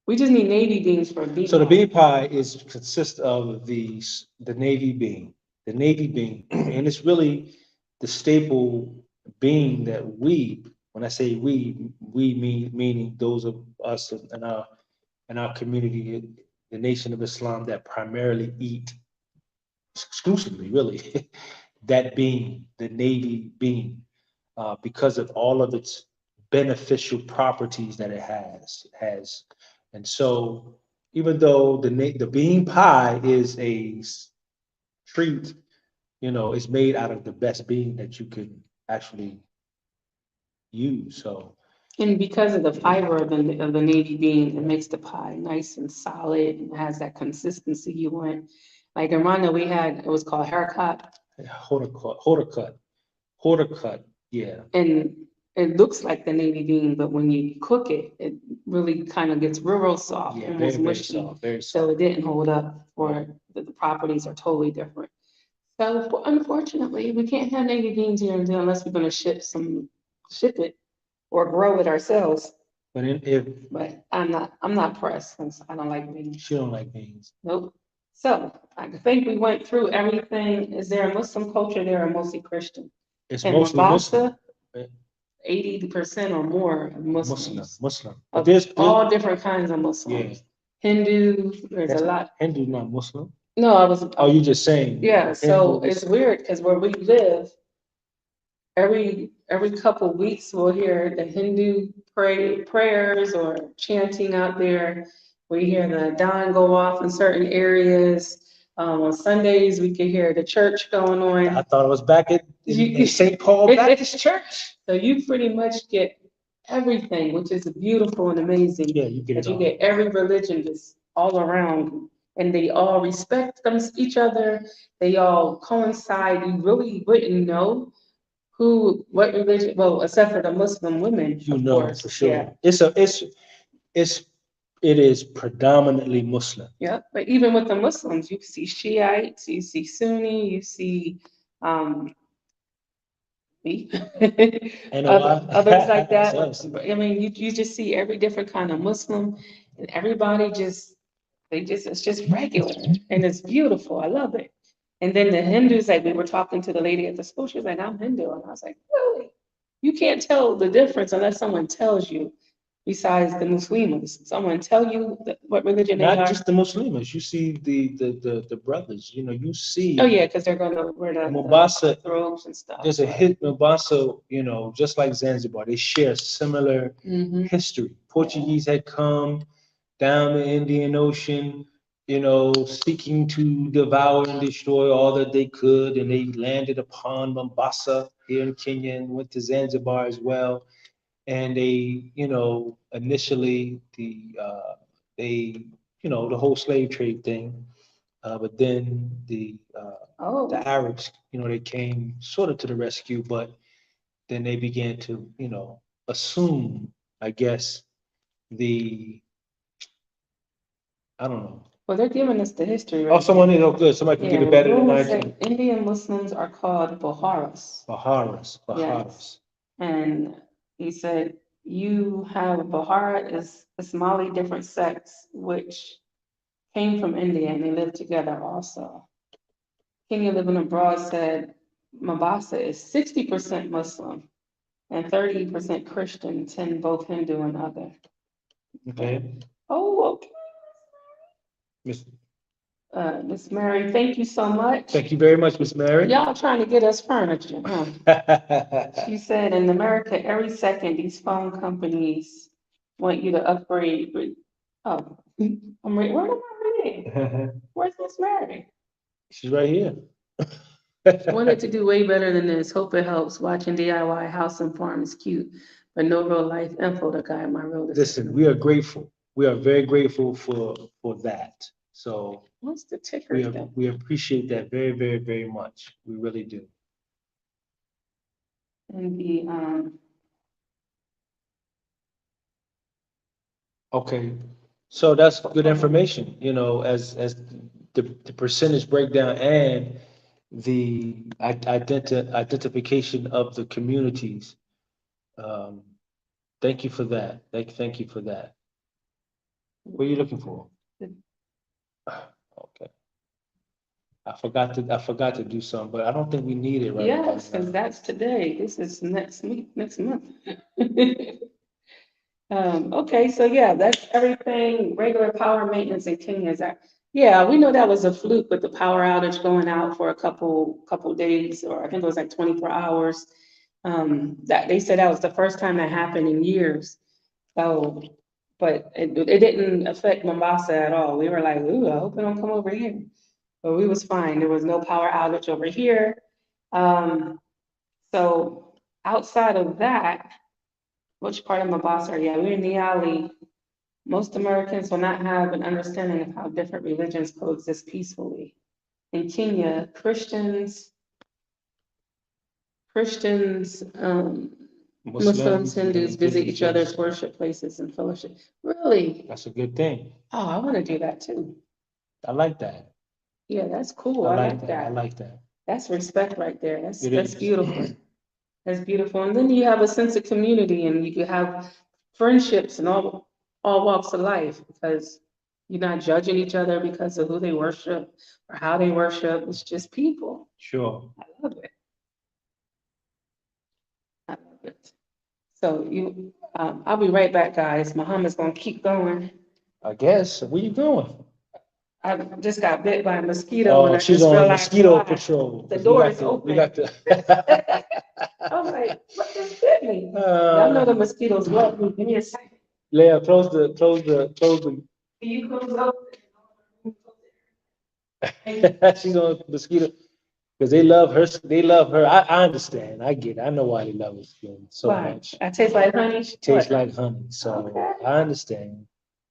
We just need navy beans for a bean So the pie. bean pie consists of the navy bean, and it's really the staple bean that when I say we meaning those of us in our community, the Nation of Islam, that primarily eat exclusively, really, that bean, the navy bean, because of all of its beneficial properties that it has. And so, even though the bean pie is a treat, it's made out of the best bean that you could actually use. So, And because of the fiber of the navy bean, it makes the pie nice and solid and has that consistency you want. Like in Rwanda, it was called haircut. Horticut, yeah. And it looks like the navy bean, but when you cook it, it really kind of gets real soft, Yeah, almost very mushy. soft, very So soft. it didn't hold up, or the properties are totally different. So unfortunately, we can't have navy beans here unless we're gonna ship it or grow it ourselves. But I'm not pressed since I don't like beans. She don't like beans. Nope. So I think we went through everything. Is there a Muslim culture there or mostly Christian? It's In mostly Muslim. Mombasa, 80% or more Muslims. Muslim. Of There's all different kinds of Muslims. Hindu, there's a lot. Hindu, not Muslim. No, I was. Oh, you just saying? Yeah, so Hindu, it's weird because where we live, every couple weeks we'll hear the Hindu prayers or chanting out there. We hear the dawn go off in certain areas. On Sundays, we can hear the church going I on. thought it was back in St. Paul Baptist Church. So you pretty much get everything, which is beautiful and amazing. Yeah, you get That it you all. get every religion just all around, and they all respect each other. They all coincide. You really wouldn't know what religion, well, except for the Muslim women, You of know, course. for sure. Yeah. It is predominantly Muslim. Yeah, but even with the Muslims, you see Shiites, you see Sunni, you see me. And a lot. Others like that. Yes. I mean, you just see every different kind of Muslim, and everybody it's just regular, and it's beautiful. I love it. And then the Hindus, like we were talking to the lady at the school, she was like, I'm Hindu. And I was like, really? You can't tell the difference unless someone tells you, besides the Muslims. Someone tell you what religion they Not are. just the Muslims. You see the brothers. You know, you see. Oh, yeah, because they're going to wear the Mombasa, robes and stuff. there's a hit Mombasa, you know, just like Zanzibar, they share similar Mhm. history. Portuguese had come down the Indian Ocean, you know, seeking to devour and destroy all that they could, and they landed upon Mombasa here in Kenya and went to Zanzibar as well. And they, you know, initially they, you know, the whole slave trade thing, but then Oh, the Arabs, you know, they came sort of to the rescue, but then they began to, you know, assume, I guess, I don't know. well, they're giving us the history Oh, right someone now. is, oh, good. Somebody can give Yeah, it better than Rumi I said do. Indian Muslims are called Baharas. Baharas, Baharas. Yes. And he said, you have Bahara is a Somali different sects, which came from India and they live together also. Kenya Living Abroad said Mombasa is 60% Muslim and 30% Christian, 10 both Hindu and other. Okay. Oh, okay. Miss, Miss Mary, thank you so much. thank you very much, Miss Mary. Y'all trying to get us furniture, huh? She said in America, every second, these phone companies want you to upgrade. Oh, where am I reading? Where's Miss Mary? She's right here. Wanted to do way better than this. Hope it helps. Watching DIY house and farm is cute, but no real life info to guide my real decision. Listen, we are grateful. We are very grateful for that. So What's the ticker thing? we appreciate that very, very, very much. We really do. And the Okay, so that's good information, you know, as the percentage breakdown and the identification of the communities. Um, Thank you for that. Thank you for that. What are you looking for? Okay. I forgot to do something, but I don't think we need it right now. yes, because that's today. This is next week, next month. Okay, so yeah, that's everything, regular power maintenance in Kenya is that. Yeah, we know that was a fluke with the power outage going out for a couple days, or I think it was like 24 hours. That they said that was the first time that happened in years. So, but it didn't affect Mombasa at all. We were like, ooh, I hope it don't come over here. But we was fine. There was no power outage over here. So outside of that, which part of Mombasa are you? Yeah, we're in the alley. Most Americans will not have an understanding of how different religions coexist peacefully. In Kenya, Christians, Muslims, Hindus visit each other's worship places and fellowship. Really? That's a good thing. Oh, I want to do that too. I like that. Yeah, that's cool. I like that. I like that. That's respect right there. That's is. beautiful. That's beautiful. And then you have a sense of community and you can have friendships and all walks of life because you're not judging each other because of who they worship or how they worship. It's just people. Sure. I love it. I love it. So I'll be right back, guys. Muhammad's gonna keep going. I guess. Where you going? I just got bit by a mosquito and I She's just on realized mosquito why. patrol. The door is open. We got to. Oh I'm like, what just bit me? Y'all know the mosquitoes love me. Give me a second. Leah, close the. Can you close up? She's on mosquito because they love her. They love her. I understand. I get it. I know why they love her skin so Why? much. I taste like honey. Tastes What? like honey. So Okay. I understand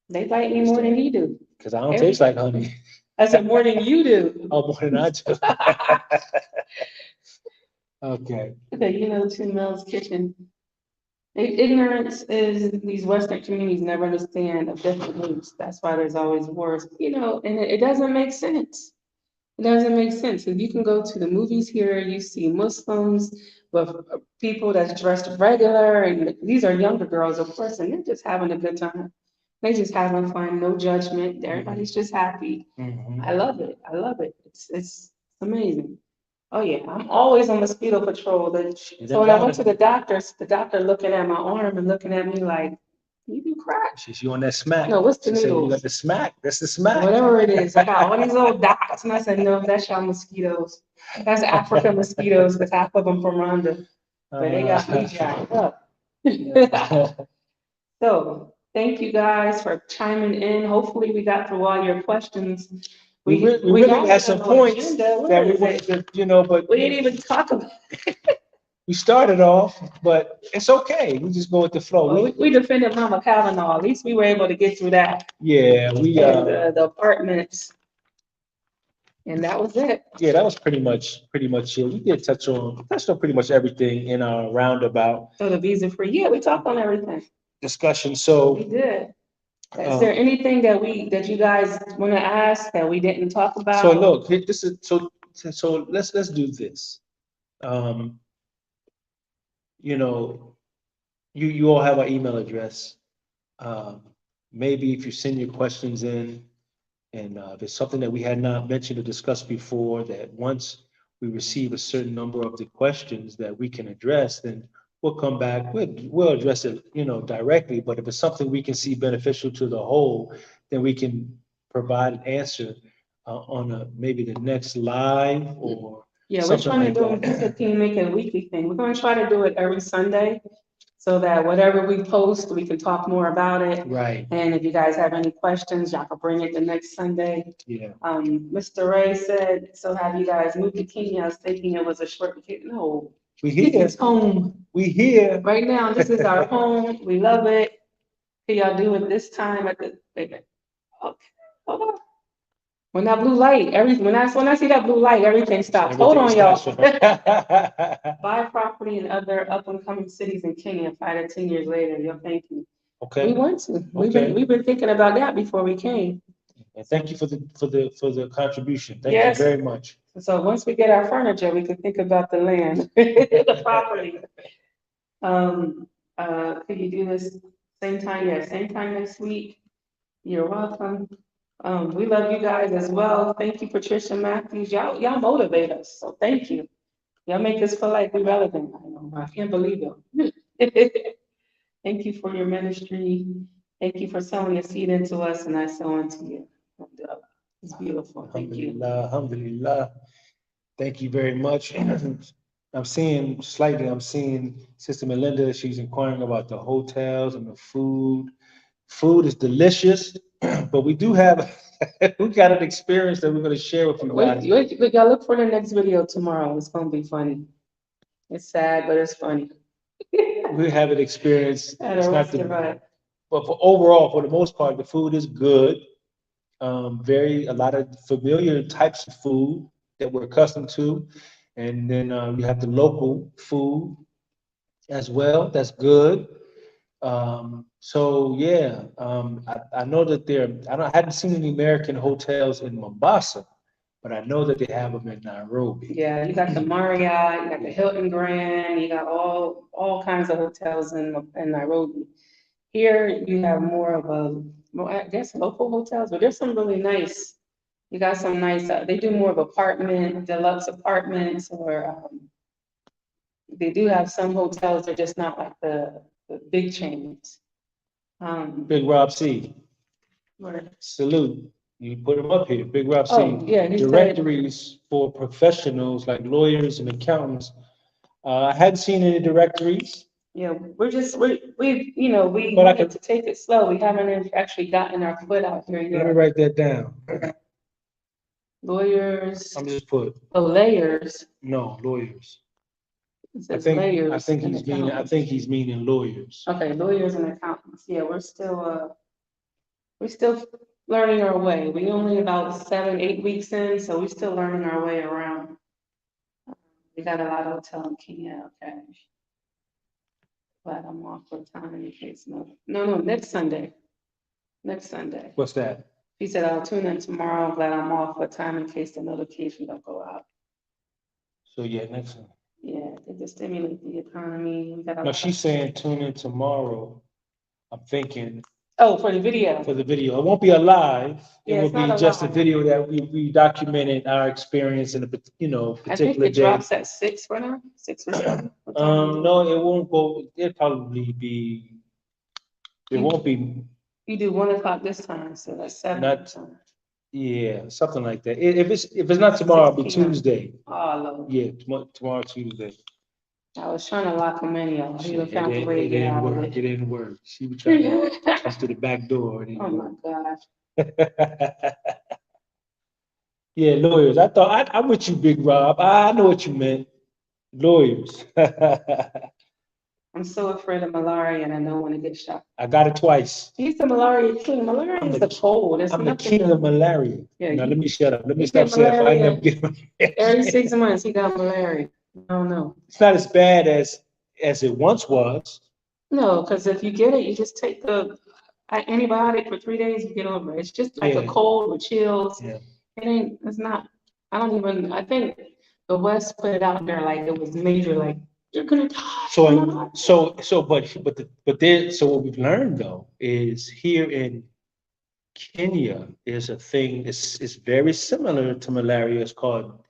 They bite me more than he do. because I don't taste like honey. I said more than you do. Oh, more than I do. Okay. Okay, you know, Two Mel's Kitchen. Ignorance is these Western communities never understand of different groups. That's why there's always wars, you know, and it doesn't make sense. It doesn't make sense. If you can go to the movies here, you see Muslims with people that's dressed regular, and these are younger girls, of course, and they're just having a good time. They just having fun, no judgment. Everybody's just happy. Mhm. I love it. I love it. It's amazing. Oh yeah, I'm always on mosquito patrol. So when I went to the doctor looking at my arm and looking at me like, you do crack? She's you on that smack. No, what's the She said, you needles? got the smack. That's the smack. Whatever it is, I got all these little dots, and I said, no, that's y'all mosquitoes. That's African mosquitoes, because half of them from Rwanda, but they got me jacked up. So, thank you guys for chiming in. Hopefully, we got through all your questions. We really had some points agenda. that we Where is wanted it? to, you know, but We didn't even talk about. we started off, but it's okay. We just go with the flow. Well, we defended Mama Kavanaugh. At least we were able to get through that. Yeah, we And the apartments. And that was it. yeah, that was pretty much it. We did touched on pretty much everything in our roundabout So the visa free, yeah, we talked on everything. discussion. We So did. Is there anything that you guys want to ask that we didn't talk about? so look, this is so let's do this. You know, you all have our email address. Maybe if you send your questions in, and if it's something that we had not mentioned or discussed before, that once we receive a certain number of the questions that we can address, then we'll come back, we'll address it, you know, directly. But if it's something we can see beneficial to the whole, then we can provide an answer on maybe the next live or Yeah, we're something trying to like do, that. can make it a weekly thing. We're gonna try to do it every Sunday, so that whatever we post, we can talk more about it. Right, And if you guys have any questions, y'all can bring it the next Sunday. yeah. Mr. Ray said, so have you guys moved to Kenya? I was thinking it was a short vacation. No, We here, it's home. we here. Right now, this is our home. We love it. Can y'all do it this time at the, okay, hold on. When that blue light, when I see that blue light, everything stops. Hold on, y'all. Buy property in other up and coming cities in Kenya 5 to 10 years later. Yo, thank you. We Okay, want to. Okay. We've been thinking about that before we came. and thank you for the contribution. Thank you Yes. very much. So once we get our furniture, we can think about the land, the property. Could you do this same time? Yeah, same time next week. You're welcome. We love you guys as well. Thank you, Patricia Matthews. Y'all motivate us. So thank you. Y'all make us feel like we're relevant. I know, I can't believe it. Thank you for your ministry. Thank you for sowing a seed into us and I sow into you. It's beautiful. Thank you. Alhamdulillah, alhamdulillah. Thank you very much. I'm seeing Sister Melinda, she's inquiring about the hotels and the food. Food is delicious, but we do have, we got an experience that we're gonna share with you guys. We gotta look for the next video tomorrow. It's gonna be funny. It's sad, but it's funny. We have an experience. At It's a not the, restaurant. but overall, for the most part, the food is good. A lot of familiar types of food that we're accustomed to. And then we have the local food as well. That's good. So yeah, I know that I hadn't seen any American hotels in Mombasa, but I know that they have them in Nairobi. Yeah, you got the Marriott, you got the Hilton Grand, you got all kinds of hotels in Nairobi. Here you have more of I guess local hotels, but there's some really nice. You got some nice. They do more of deluxe apartments, or they do have some hotels. They're just not like the big chains. Big Rob C. Where- Salute. You put him up here. Big Rob C. Oh, yeah, he said- Directories for professionals like lawyers and accountants I hadn't seen any directories. Yeah, we you know, we But I wanted to take it slow. We haven't actually gotten our foot out here Let me yet. write that down. Lawyers, I'm just put, layers, no, lawyers. it I says think, layers. I think and he's meaning, I accountants. think he's meaning lawyers. Okay, lawyers and accountants. Yeah, we're still learning our way. We only about 7, 8 weeks in, so we're still learning our way around. We got a lot of hotel Kenya, okay. Glad I'm off for time in case no, next Sunday. Next Sunday. What's that? He said, I'll tune in tomorrow. Glad I'm off for time in case the notification don't go out. So yeah, next one. Yeah, they just stimulate the economy. We got a No, lot she's saying tune in tomorrow. I'm thinking Oh, for the video. for the video. It won't be a live. It Yeah, will it's not be a just a live. video that we documented our experience in a I think particular it day. drops at 6 for now, 6 or 7. What time is it? No, it won't go. It'll probably be. It won't be. You do 1 o'clock this time, so that's 7. Not- Yeah, something like that. If it's not tomorrow, it'll be 6 p.m. Tuesday. Oh, Lord. Yeah, tomorrow Tuesday. I was trying to lock him in, y'all. He Shit, found a way to it get didn't out of work. it. It didn't work. She was trying to touch to the back door. It Oh, didn't my work. gosh. Yeah, lawyers. I'm with you, Big Rob. I know what you meant. Lawyers. I'm so afraid of malaria and I don't want to get shot. I got it twice. He's the malaria king. Malaria I'm is the the cold. It's I'm the nothing king to- of malaria. Yeah, Now you- let me shut up. Let me you stop get saying if I malaria never get Every 6 months, he got malaria. I don't know. It's not as bad as it once was. No, because if you get it, you just take the antibiotic for 3 days, you get over it. It's just like a Yeah. cold with chills. Yeah. It's not, I think the West put it out there like it was major, like, you're gonna die. So what we've learned though is here in Kenya is a thing. It's very similar to malaria. It's called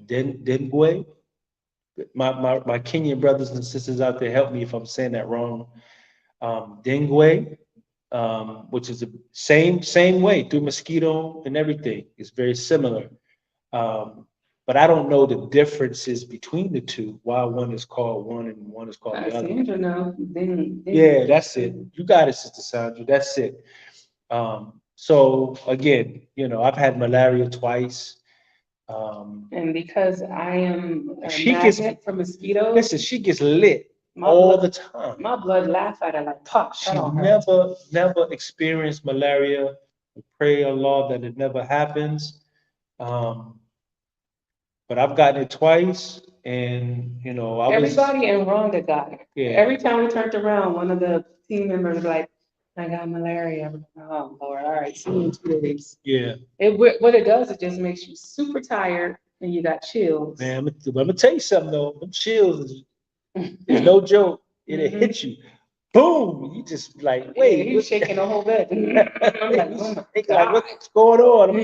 dengue. My Kenyan brothers and sisters out there, help me if I'm saying that wrong. Dengue, which is the same way through mosquito and everything. It's very similar. But I don't know the differences between the two. Why one is called one and one is called the other. Sandra, no. Then Yeah, that's it. You got it, Sister Sandra. That's it. So again, I've had malaria twice. And because I am a She gets- magnet for mosquitoes, Listen, she gets lit my all blood, the time. my blood laugh at her like, pop, She that don't hurt. never experienced malaria. I pray Allah that it never happens. But I've gotten it twice, and I was. Everybody in Rwanda got it. Yeah. Every time we turned around, one of the team members was like, I got malaria. I'm like, oh Lord, all right, see you in 2 days. Yeah, What it does, it just makes you super tired and you got chills. man. I'm gonna tell you something though. Them chills is no joke. It'll Mhm. hit you. Boom! You just like, Yeah, wait. he was shaking the whole bed. I'm like, oh my Thinking like, God. what's going on?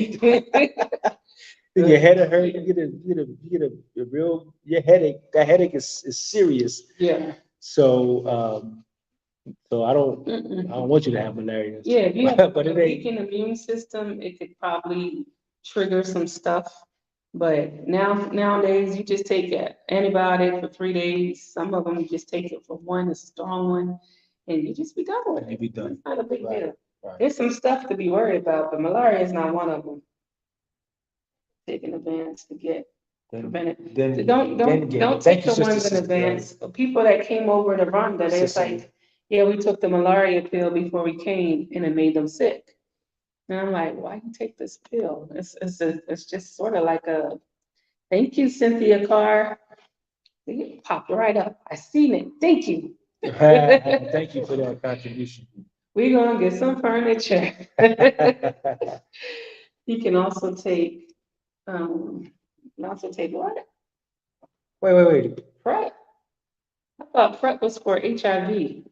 Your head will hurt. You get a real your headache. That headache is serious. Yeah. So I don't Mm-mm. want you to have malaria. Yeah, if you have But a it ain't. weakened immune system, it could probably trigger some stuff. But nowadays, you just take an antibiotic for 3 days. Some of them you just take it for 1, a strong one, and you just be done with You it. be done. It's not a big Right, deal. right. There's some stuff to be worried about, but malaria is not one of them. Take in advance to get prevented. Then Don't thank take you, the ones Sister in advance. The people that came over to Rwanda, they was Sister. like, yeah, we took the malaria pill before we came and it made them sick. And I'm like, why you take this pill? It's just sort of like a, thank you, Cynthia Carr. It popped right up. I seen it. Thank you. Thank you for that contribution. We're gonna get some furniture. You can also take, what? Wait. PrEP. I thought PrEP was for HIV.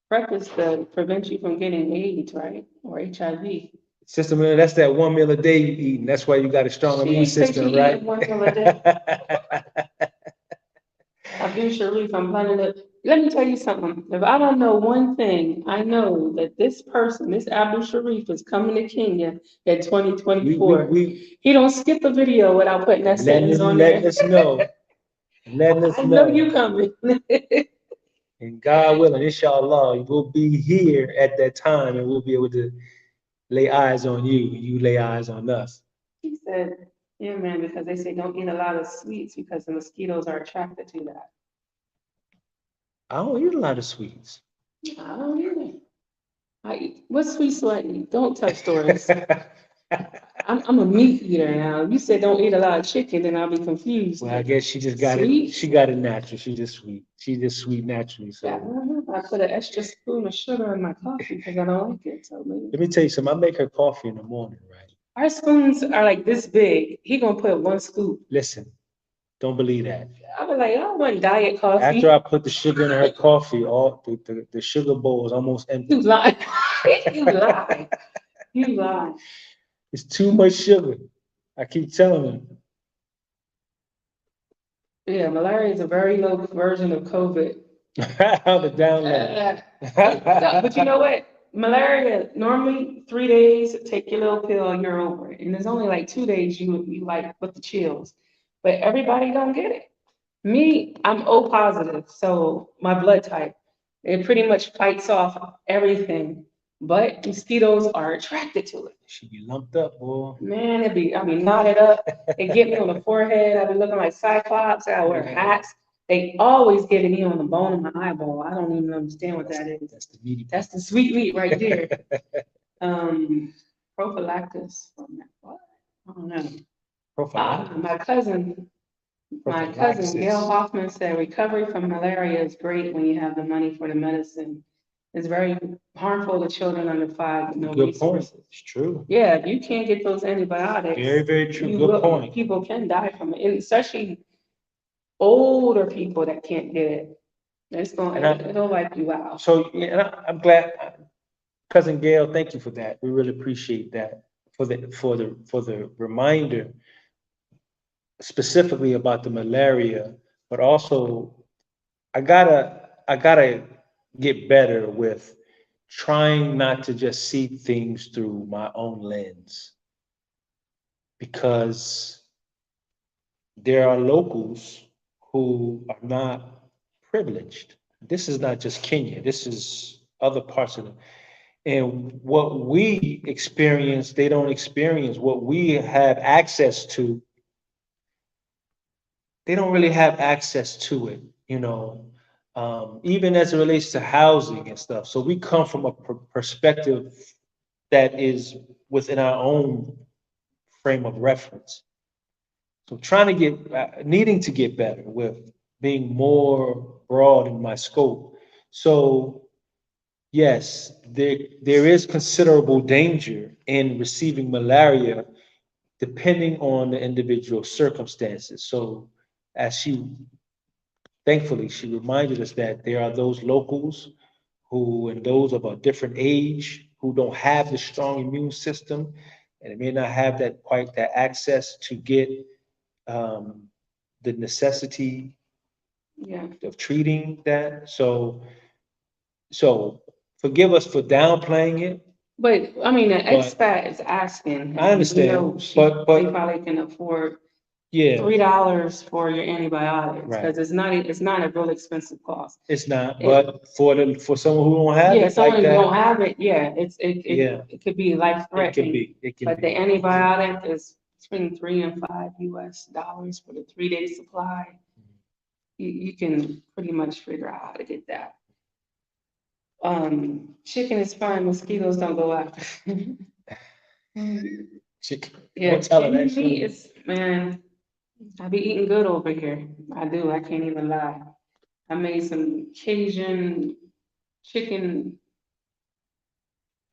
PrEP is to prevent you from getting AIDS, right? Or HIV. Sister Miller, that's that 1 meal a day you eating. That's why you got a strong She immune said system, she right? eating 1 meal a day. Abdul Sharif, I'm planning to, let me tell you something. If I don't know one thing, I know that this person, this Abdul Sharif, is coming to Kenya in 2024. We He don't skip a video without putting that sentence on letting there. us know. letting us I know know. you coming. And God willing, inshallah, we'll be here at that time and we'll be able to lay eyes on you and you lay eyes on us. He said, yeah, man, because they say don't eat a lot of sweets because the mosquitoes are attracted to that. I don't eat a lot of sweets. I don't either. What sweets do I eat? Don't tell stories. I'm a meat eater now. You said don't eat a lot of chicken, then I'll be confused. Well, I guess she just got Sweet? it. She got it natural. She just sweet. She just sweet naturally. So Yeah, I put an extra spoon of sugar in my coffee because I don't like it. So maybe. let me tell you something. I make her coffee in the morning, right? Our spoons are like this big. He gonna put one scoop. Listen, don't believe that. I was like, I don't want diet coffee. After I put the sugar in her coffee, all the sugar bowl is almost You empty. lie. You lie. You lie. It's too much sugar. I keep telling her. Yeah, malaria is a very low version of COVID. The down low. But you know what? Malaria, normally 3 days, take your little pill, you're over it. And there's only like 2 days you like with the chills. But everybody don't get it. Me, I'm O positive, so my blood type, it pretty much fights off everything. But mosquitoes are attracted to it. She be lumped up, boy. Man, I mean, knotted up. They get me on the forehead. I be looking like Cyclops. I wear hats. They always getting me on the bone of my eyeball. I don't even understand what that is. That's the meaty. That's the sweet meat right there. Prophylactis from that. What? I don't know. Prophylactic. My cousin Gail Hoffman said recovery from malaria is great when you have the money for the medicine. It's very harmful to children under 5 with no Good resources. point. It's true. Yeah, if you can't get those antibiotics, Very, very true. Good point. people can die from it, and especially older people that can't get it. It'll wipe you out. So I'm glad, cousin Gail. Thank you for that. We really appreciate that for the reminder, specifically about the malaria, but also I gotta get better with trying not to just see things through my own lens, because there are locals who are not privileged. This is not just Kenya. This is other parts of the, and what we experience, they don't experience. What we have access to, they don't really have access to it, even as it relates to housing and stuff. So we come from a perspective that is within our own frame of reference. So needing to get better with being more broad in my scope. So yes, there is considerable danger in receiving malaria depending on the individual circumstances. So as thankfully, she reminded us that there are those locals and those of a different age who don't have the strong immune system, and it may not have that access to get the necessity of treating that. So forgive us for downplaying it. But I mean, an expat is asking. I understand, they probably can afford $3 for your antibiotics because it's not a real expensive cost. It's not, but for someone who don't have it, someone who don't have it, it could be life threatening. But the antibiotic is between $3 and $5 US for the 3-day supply. You can pretty much figure out how to get that. Chicken is fine. Mosquitoes don't go after. Chicken. Yeah, chicken meat is, man. I be eating good over here. I do. I can't even lie. I made some Cajun chicken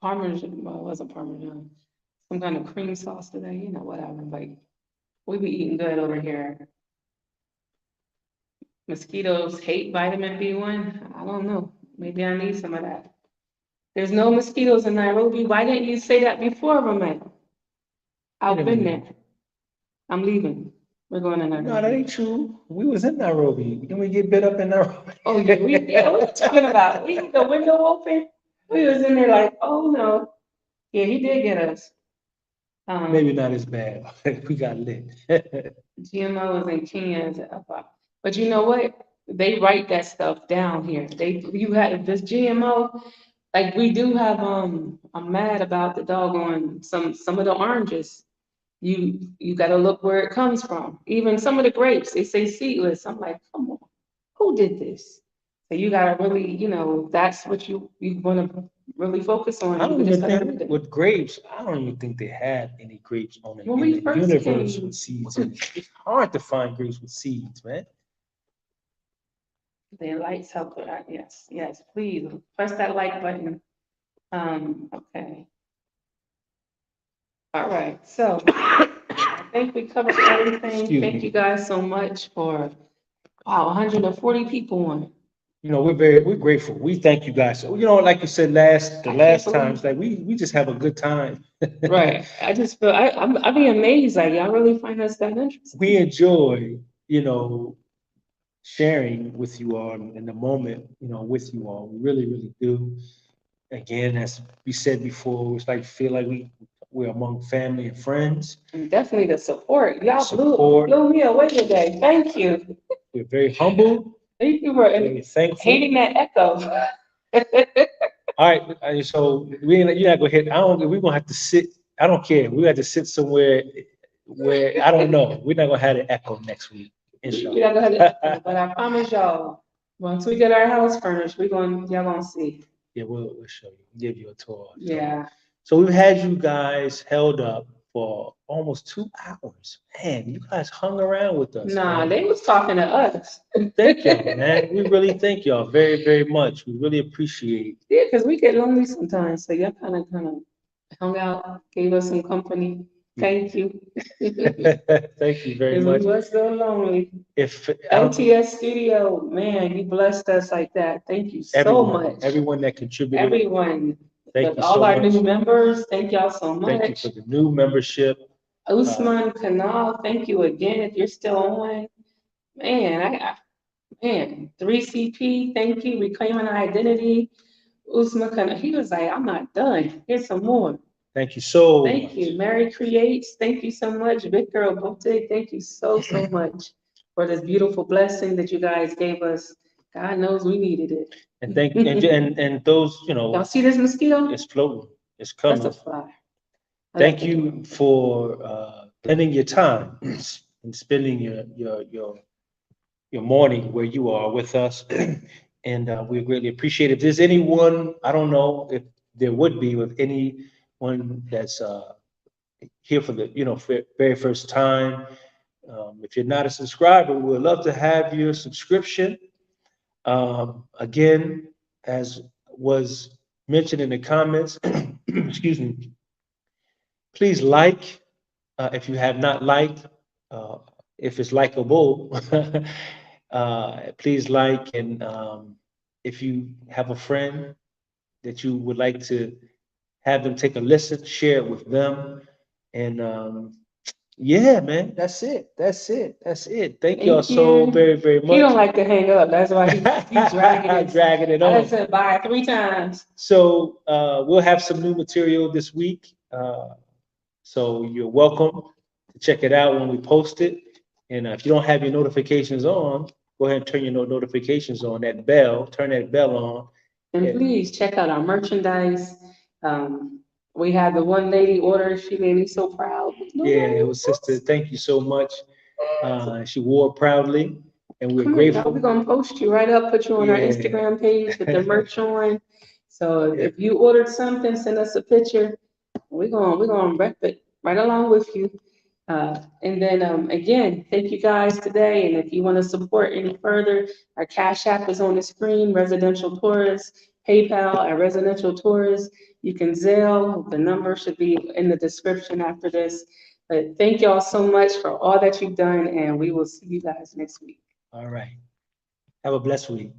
parmesan. Well, it wasn't parmesan. Some kind of cream sauce today. Whatever. Like, we be eating good over here. Mosquitoes hate vitamin B1. I don't know. Maybe I need some of that. There's no mosquitoes in Nairobi. Why didn't you say that before, Roman? I've been there. I'm leaving. We're going to Nairobi. No, that ain't true. We was in Nairobi. Didn't we get bit up in Nairobi? Oh, yeah. What are you talking about? We had the window open. We was in there like, oh, no. Yeah, he did get us. Maybe not as bad. We got lit. GMO was in Kenya. But you know what? They write that stuff down here. You had this GMO, like we do have, I'm mad about the doggone, some of the oranges. You gotta look where it comes from. Even some of the grapes, they say seedless. I'm like, come on, who did this? So you gotta really, that's what you wanna really focus on. I You don't just even gotta read think it. with grapes, I don't even think they had any grapes on it When in we the first universe came- with seeds. And it's hard to find grapes with seeds, man. The lights help with that. Yes, please press that like button. Okay. All right, so I think we covered everything. Excuse Thank me. you guys so much for, wow, 140 people on. We're grateful. We thank you guys. So, like you said the I last can't times, like we just have a good time. Right. I just feel, I'd be amazed, like, y'all really find us that interesting. We enjoy, sharing with you all in the moment, with you all. We really, really do. Again, as we said before, it's like feel like we're among family and friends. And definitely the support. Y'all Support. blew me away today. Thank you. We're very humble, Thank you for very thankful. hating that echo. All right, so you're not gonna hit. We're gonna have to sit. I don't care. We have to sit somewhere where I don't know. We're not gonna have an echo next week. We gotta go ahead and echo, but I promise y'all, once we get our house furnished, y'all gonna see. Yeah, we'll show you, give you a tour. Yeah. So we've had you guys held up for almost 2 hours. Man, you guys hung around with us. Nah, man. they was talking to us. Thank y'all, man. We really thank y'all very, very much. We really appreciate. Yeah, because we get lonely sometimes, so y'all kind of hung out, gave us some company. Thank you. Thank you very Because much. we was so lonely. If I don't- LTS Studio, man, you blessed us like that. Thank you so much. everyone that contributed, Everyone, thank you all so our much. new members, thank y'all so Thank you much. for the new membership. Usman Kanal, thank you again if you're still on. Man, man, 3CP, thank you, Reclaiming Our Identity. Usman Kanal, he was like, I'm not done. Here's some more. Thank you so Thank much. you. Mary Creates, thank you so much. Victor Obote, thank you so much for this beautiful blessing that you guys gave us. God knows we needed it. And thank and those, Y'all see this mosquito? it's floating, it's That's coming. a fly. Thank you for spending your time and spending your morning where you are with us. And we greatly appreciate it. If there's anyone, I don't know if there would be with anyone that's here for the very first time. If you're not a subscriber, we would love to have your subscription. Again, as was mentioned in the comments, excuse me, please like if you have not liked, if it's likable, please like. And if you have a friend that you would like to have them take a listen, share it with them. And yeah, man, that's it. Thank y'all so very, very much. He don't like to hang up. That's why he's dragging it on. I said bye 3 times. So we'll have some new material this week. So you're welcome to check it out when we post it. And if you don't have your notifications on, go ahead and turn your notifications on, turn that bell on. And please check out our merchandise. We had the one lady order, she made me so proud. Yeah, it was sister, thank you so much. She wore it proudly, and we're grateful. We're gonna post you right up, put you on our Yeah. Instagram page with the merch on. So if you ordered something, send us a picture. We're gonna rep it right along with you. And then again, thank you guys today. And if you want to support any further, our Cash App is on the screen, Residential Tourist, PayPal at Residential Tourist. You can ZELLE, the number should be in the description after this. But thank y'all so much for all that you've done, and we will see you guys next week. All right. Have a blessed week.